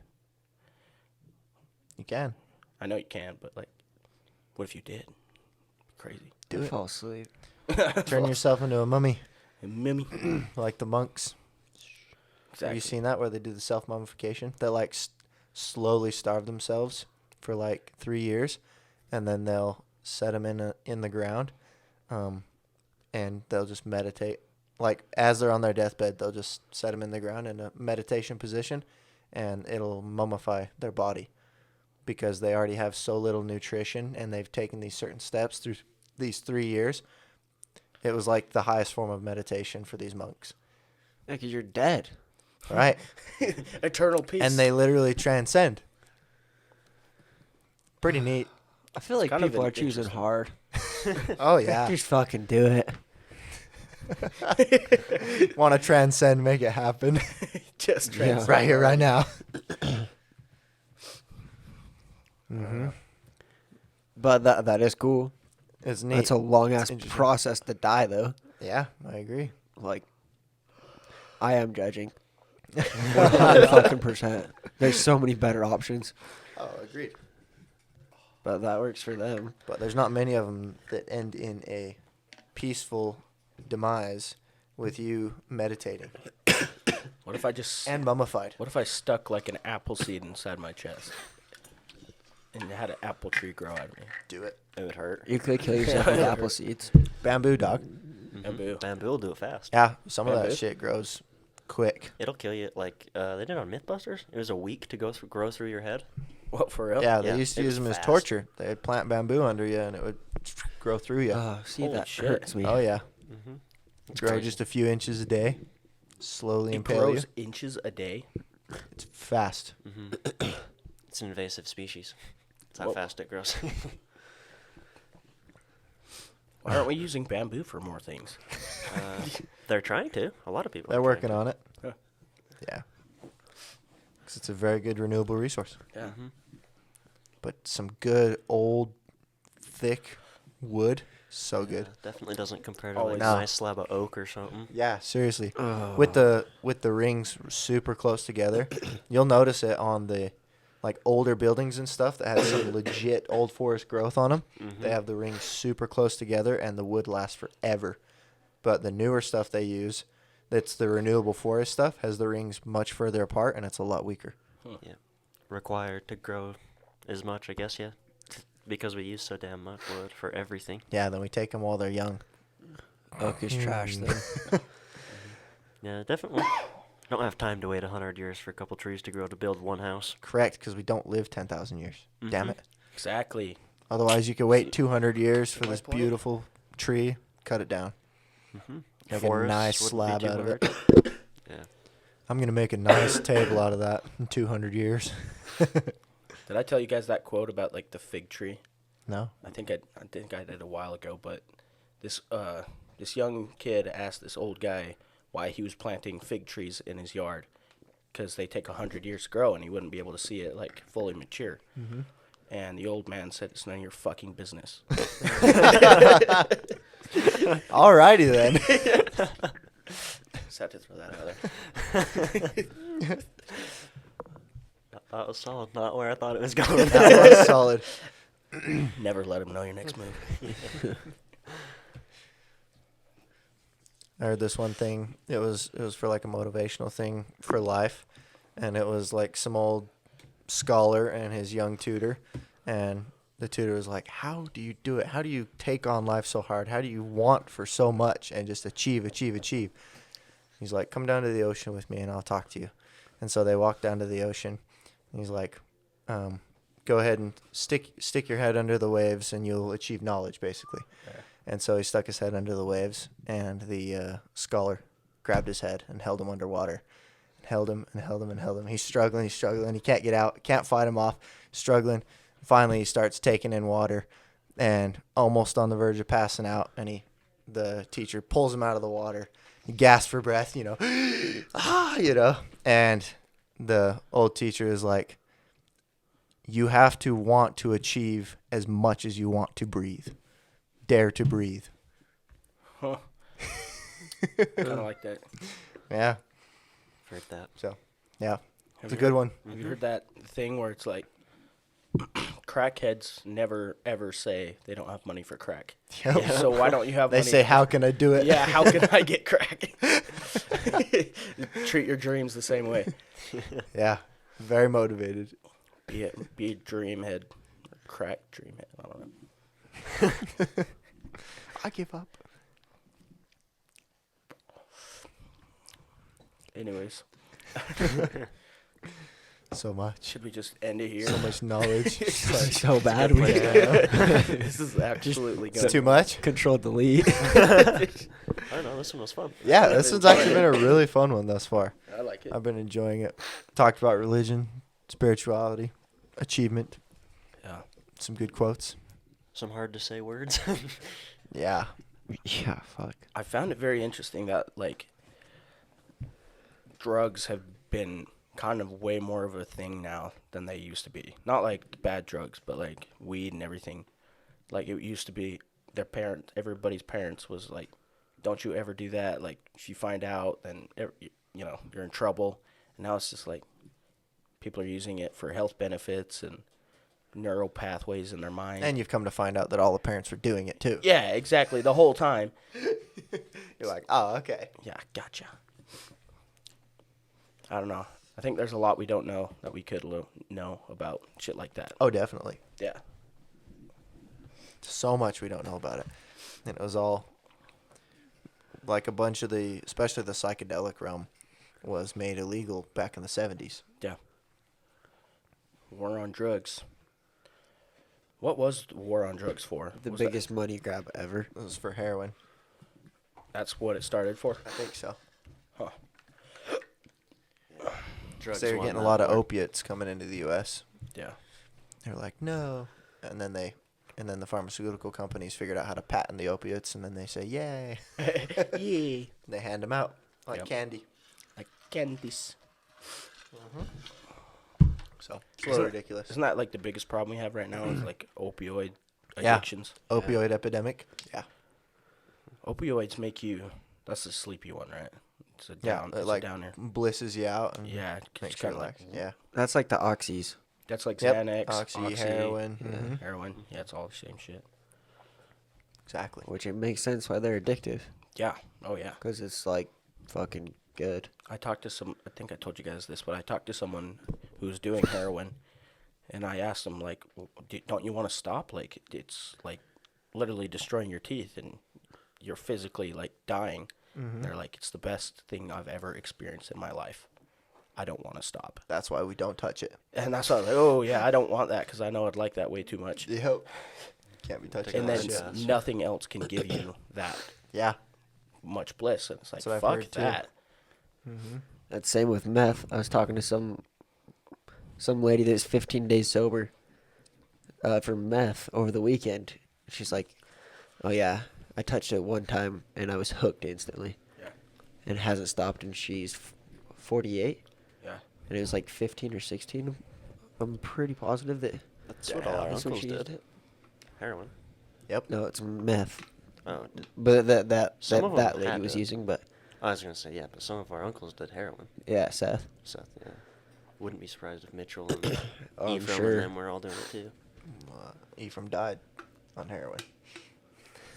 You can. I know you can, but like, what if you did? Crazy. Do it. Fall asleep. Turn yourself into a mummy, Mimmy. like the monks. Exactly. Have you seen that where they do the self-mummification? They like slowly starve themselves for like 3 years, and then they'll set them in the ground, and they'll just meditate. Like as they're on their deathbed, they'll just set them in the ground in a meditation position, and it'll mummify their body because they already have so little nutrition, and they've taken these certain steps through these 3 years. It was like the highest form of meditation for these monks, Yeah, 'cause you're dead. right? Eternal peace. And they literally transcend. Pretty neat. I feel like kind of people are interesting. choosing hard. Oh yeah. Just fucking do it. Want to transcend, make it happen. Just Yeah. transcend Right here, right now. But that is cool. It's neat. That's a long ass interesting. process to die, though. Yeah, I agree. Like, I am judging. 100%. There's so many better options, Oh, agreed. but that works for them. But there's not many of them that end in a peaceful demise with you meditating What if I just and mummified. What if I stuck like an apple seed inside my chest and had an apple tree grow out of me? Do it. It would hurt. You could kill yourself with apple seeds. Bamboo, dog. Bamboo. Bamboo will do it fast. Yeah, some of Bamboo? that shit grows quick. It'll kill you. Like they did on MythBusters. It was a week to grow through your head. What, for real? Yeah, they Yeah, used to it use was them as fast. torture. They'd plant bamboo under you, and it would grow through you. Oh, see, Holy that shit. hurts me. Oh yeah, Mm-hmm. grow crazy. just a few inches a day, slowly It impale grows you. inches a day. It's fast. Mm-hmm. It's an invasive species. That's how Whoa. fast it grows. Why aren't we using bamboo for more things? They're trying to. A lot of people. They're are working trying on it. Huh. Yeah, because it's a very good renewable resource. Yeah. to. Mm-hmm. But some good old, thick wood, so good. Definitely doesn't compare to Always. like No. a nice slab of oak or something. Yeah, seriously. Oh. With the rings super close together, you'll notice it on the like older buildings and stuff that have some legit old forest growth on them. Mhm. They have the rings super close together, and the wood lasts forever. But the newer stuff they use, that's the renewable forest stuff, has the rings much further apart, and it's a lot weaker. Required to grow as much, I guess. Yeah, because we use so damn much wood for everything. Yeah, then we take them while they're young. Oak is trash, Hmm. though. Yeah, definitely. Don't have time to wait 100 years for a couple trees to grow to build one house. Correct, because we don't live 10,000 years. Damn Mhm. it. Exactly. Otherwise, you could wait 200 years for My this point. beautiful tree, cut it down. Mm-hmm. Make a nice slab out of it. Yeah. I'm going to make a nice table out of that in 200 years. Did I tell you guys that quote about like the fig tree? No? I think I did a while ago, but this young kid asked this old guy why he was planting fig trees in his yard, because they take 100 years to grow and he wouldn't be able to see it like fully mature. Mm-hmm. And the old man said, "It's none of your fucking business." Alrighty then. Just had to throw that out there. That was solid. Not where I thought it was going. That was solid. Never let him know your next move. I heard this one thing. It was for like a motivational thing for life, and it was like some old scholar and his young tutor, and the tutor was like, "How do you do it? How do you take on life so hard? How do you want for so much and just achieve?" He's like, "Come down to the ocean with me, and I'll talk to you." And so they walked down to the ocean. And he's like, "Go ahead and stick your head under the waves, and you'll achieve knowledge, basically." Yeah. And so he stuck his head under the waves, and the scholar grabbed his head and held him underwater. And held him. He's struggling. He can't get out. Can't fight him off. Struggling. Finally, he starts taking in water and almost on the verge of passing out. And the teacher pulls him out of the water. He gasps for breath, And the old teacher is like, "You have to want to achieve as much as you want to breathe. Dare to breathe." Huh. Kind of like that. Yeah. Heard that. So, yeah. Have It's a you good heard- one. Have you heard that thing where it's like crackheads never ever say they don't have money for crack? Yep. So why don't you have They money? say, "How can I do it?" Yeah, how can I get crack? Treat your dreams the same way. Yeah. Very motivated. Be a dream head, or crack dream head. I don't know. I give up. Anyways, So much. should we just end it here? So much knowledge. So bad. We This is absolutely good. It's too much? Control Delete. I don't know. This one was fun. Yeah, this one's actually been a really fun one thus far. I like it. I've been enjoying it. Talked about religion, spirituality, achievement, Yeah. some good quotes. Some hard to say words. Yeah. Yeah, fuck. I found it very interesting that like drugs have been kind of way more of a thing now than they used to be. Not like bad drugs, but like weed and everything. Like it used to be everybody's parents was like, don't you ever do that. Like if you find out, then you're in trouble. And now it's just like people are using it for health benefits and neural pathways in their mind. And you've come to find out that all the parents were doing it too. Yeah, exactly. The whole time. You're like, oh, okay. Yeah, gotcha. I don't know. I think there's a lot we don't know that we could know about shit like that. Oh, definitely. Yeah. So much we don't know about it. And it was all like a bunch of especially the psychedelic realm was made illegal back in the 70s. Yeah. War on drugs. What was the war on drugs for? The Was biggest money grab ever. It was for heroin. That's what it started for? I think so. Huh. Drugs They were won getting a that lot of war. opiates coming into the U.S. Yeah. They were like, no. And then the pharmaceutical companies figured out how to patent the opiates, and then they say, yay. Yeah. They hand them out like Yep. candy. Like candies. So it's a little ridiculous. Isn't that like the biggest problem we have right now is like opioid Yeah. addictions? Opioid epidemic. Yeah. Opioids make you, that's the sleepy one, right? It's a Yeah. down, It it's like a downer. blisses you out. And Yeah. It's Makes you kind of relax. like, Yeah. That's like the oxys. that's like Yep. Xanax, Oxy, heroin. Mhm. heroin. Yeah, it's all the same shit. Exactly. Which it makes sense why they're addictive. Yeah. Oh, yeah. Because it's like fucking good. I talked to I think I told you guys this, but I talked to someone who was doing heroin, and I asked him, like, don't you want to stop? Like, it's, like, literally destroying your teeth, and you're physically, like, dying. They're like, it's the best thing I've ever experienced in my life. I don't want to stop. That's why we don't touch it. And that's why I was like, oh, yeah, I don't want that because I know I'd like that way too much. Yep. Can't be touching And that then shit. nothing else can give you that Yeah. much bliss. And it's like, That's what I've fuck heard, too. that. That's same with meth. I was talking to some lady that's 15 days sober from meth over the weekend. She's like, oh yeah, I touched it one time and I was hooked instantly. Yeah. And it hasn't stopped, and she's 48. Yeah. And it was like 15 or 16. I'm pretty positive that That's what all our that's when uncles she used did. it. Heroin. Yep. No, it's meth. Oh, But that Some of 'em that lady had was to. using, but I was gonna say yeah, but some of our uncles did heroin. yeah, Seth. Seth, yeah. Wouldn't be surprised if Mitchell and Oh, I'm Ephraim sure. and them were all doing it too. Ephraim died on heroin.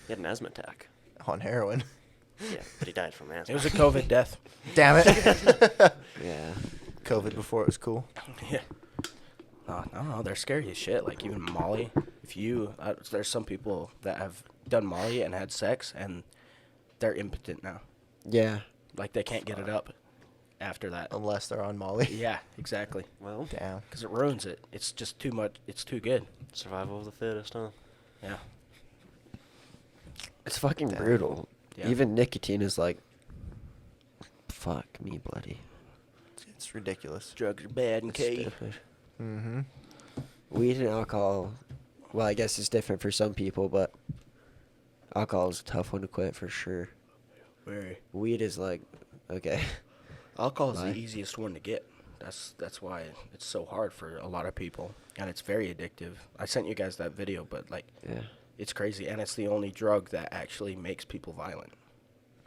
He had an asthma attack. On heroin. Yeah, but he died from asthma. It was a COVID death. Damn it. Yeah. COVID before it was cool. Yeah. No, they're scary as shit. Like even Molly. There's some people that have done Molly and had sex and they're impotent now. Yeah. Like they can't get it up after that. Unless they're on Molly. Yeah, exactly. Well, Damn. Because it ruins it. It's just too much. It's too good. survival of the fittest, huh? Yeah. It's fucking Damn. brutal. Yeah. Even nicotine is like, fuck me bloody. It's ridiculous. Drugs are bad and It's K. stupid. Mm-hmm. Weed and alcohol, well, I guess it's different for some people, but alcohol is a tough one to quit for sure. Very. Weed is like, okay. Alcohol is Why? the easiest one to get. That's why it's so hard for a lot of people, and it's very addictive. I sent you guys that video, but like, Yeah. it's crazy, and it's the only drug that actually makes people violent.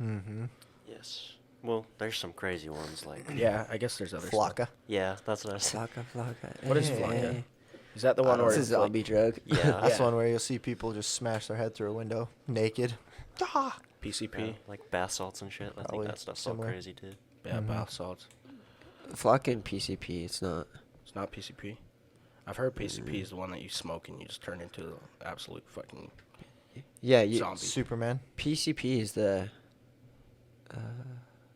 Mm-hmm. Yes. Well, there's some crazy ones like. Yeah, I guess there's other stuff. Flocka. Yeah, that's what I was saying. Flocka. What is Flocka? Is that the one where It's a it's zombie drug. Yeah. That's Yeah. one where you'll see people just smash their head through a window naked. Ah! PCP? Yeah, like bath salts and shit. I Probably think that stuff's so similar. crazy too. Yeah, Mhm. bath salts. Flocka and PCP, it's not. It's not PCP. I've heard PCP is the one that you smoke and you just turn into an absolute fucking Yeah, zombie. Superman. PCP is the,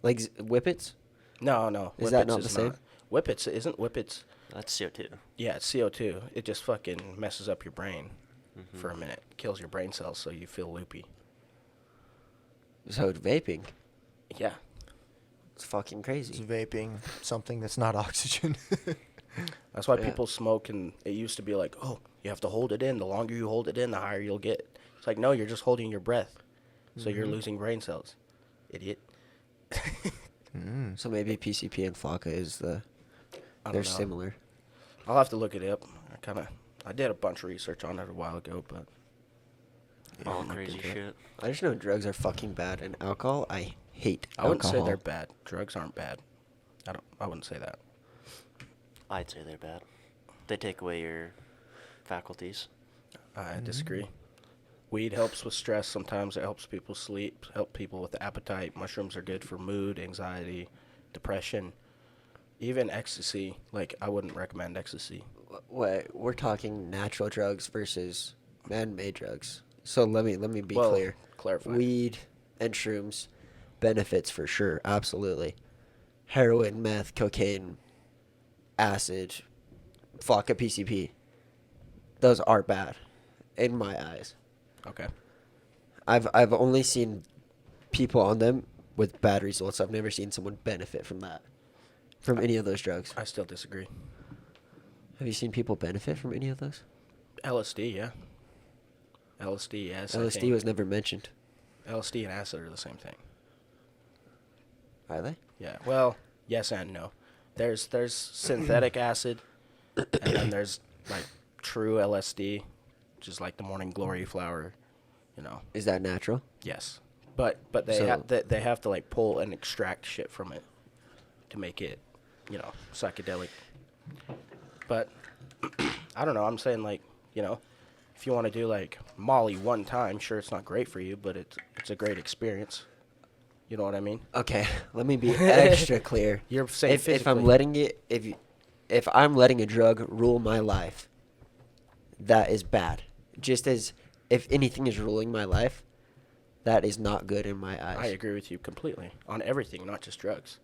like Whippets? No. Is that Whippets not the same? Whippets isn't Whippets. That's CO2. Yeah, it's CO2. It just fucking messes up your brain Mm-hmm. for a minute. Kills your brain cells so you feel loopy. So it's vaping. Yeah. It's fucking It's crazy. vaping something that's not oxygen. That's why Yeah. people smoke, and it used to be like, oh, you have to hold it in. The longer you hold it in, the higher you'll get. It's like, no, you're just holding your breath. So you're losing brain cells, idiot. So maybe PCP and flocka is I they're don't know. similar. I'll have to look it up. I did a bunch of research on it a while ago, but All looked crazy into it. shit. I just know drugs are fucking bad, and alcohol, I hate I wouldn't alcohol. say they're bad. Drugs aren't bad. I wouldn't say that. I'd say they're bad. They take away your faculties. I disagree. Weed helps with stress. Sometimes it helps people sleep, help people with appetite. Mushrooms are good for mood, anxiety, depression, even ecstasy. Like, I wouldn't recommend ecstasy. What we're talking natural drugs versus man-made drugs. So let me be Well, clear. clarify. Weed and shrooms, benefits for sure, absolutely. Heroin, meth, cocaine, acid, flocka, PCP. Those are bad, in my eyes. Okay. I've only seen people on them with bad results. I've never seen someone benefit from that, from any of those drugs. I still disagree. Have you seen people benefit from any of those? LSD, yeah. LSD, yes. I LSD think. was never mentioned. LSD and acid are the same thing. Are they? Yeah. Well, yes and no. There's synthetic acid, and then there's like true LSD, which is like the morning glory flower. You know. Is that natural? Yes. But they So- they have to like pull and extract shit from it to make it, psychedelic. But I don't know. I'm saying like, if you want to do like Molly one time, sure, it's not great for you, but it's a great experience. You know what I mean? Okay, let me be extra clear. You're saying if physically. I'm letting it if I'm letting a drug rule my life, that is bad. Just as if anything is ruling my life, that is not good in my eyes. I agree with you completely on everything, not just drugs.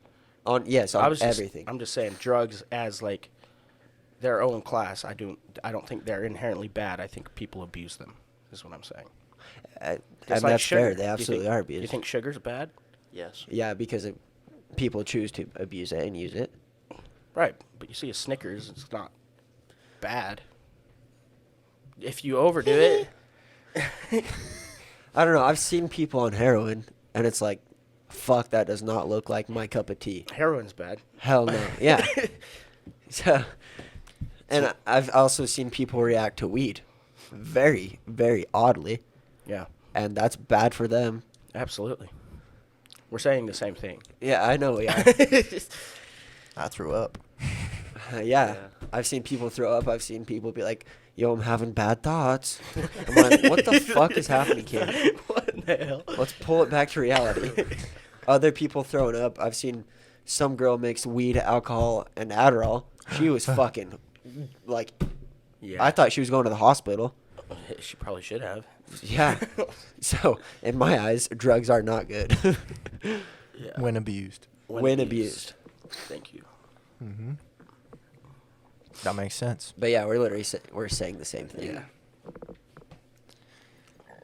On everything. I'm just saying drugs as like their own class. I don't think they're inherently bad. I think people abuse them. Is what I'm saying. And Just like that's sugar. fair. They Do you absolutely think- are Do you abused. think sugar's bad? Yes. Yeah, because people choose to abuse it and use it. Right, but you see a Snickers, it's not bad. If you overdo it, I don't know. I've seen people on heroin, and it's like, fuck, that does not look like my cup of tea. heroin's bad. Hell no. Yeah. So, and I've also seen people react to weed very, very oddly, Yeah, and that's bad for them. absolutely. We're saying the same thing. Yeah, I know. Yeah. I threw up. Yeah. Yeah. I've seen people throw up. I've seen people be like, yo, I'm having bad thoughts. I'm like, what the fuck is happening here? What in the hell? Let's pull it back to reality. Other people throwing up. I've seen some girl mix weed, alcohol, and Adderall. She was fucking, like, Yeah, I thought she was going to the hospital. she probably should have. Yeah. So, in my eyes, drugs are not good. Yeah. When abused. When abused. Thank you. Mm-hmm. That makes sense. But yeah, we're literally we're saying the same thing. Yeah.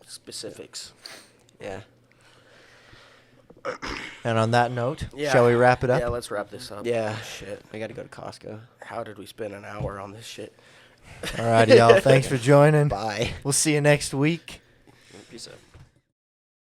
Specifics. Yeah. And on that note, Yeah. shall we wrap it up? Yeah, let's wrap this up. Yeah. Shit. I got to go to Costco. How did we spend an hour on this shit? Alrighty, y'all. Thanks for joining. Bye. We'll see you next week. Peace out.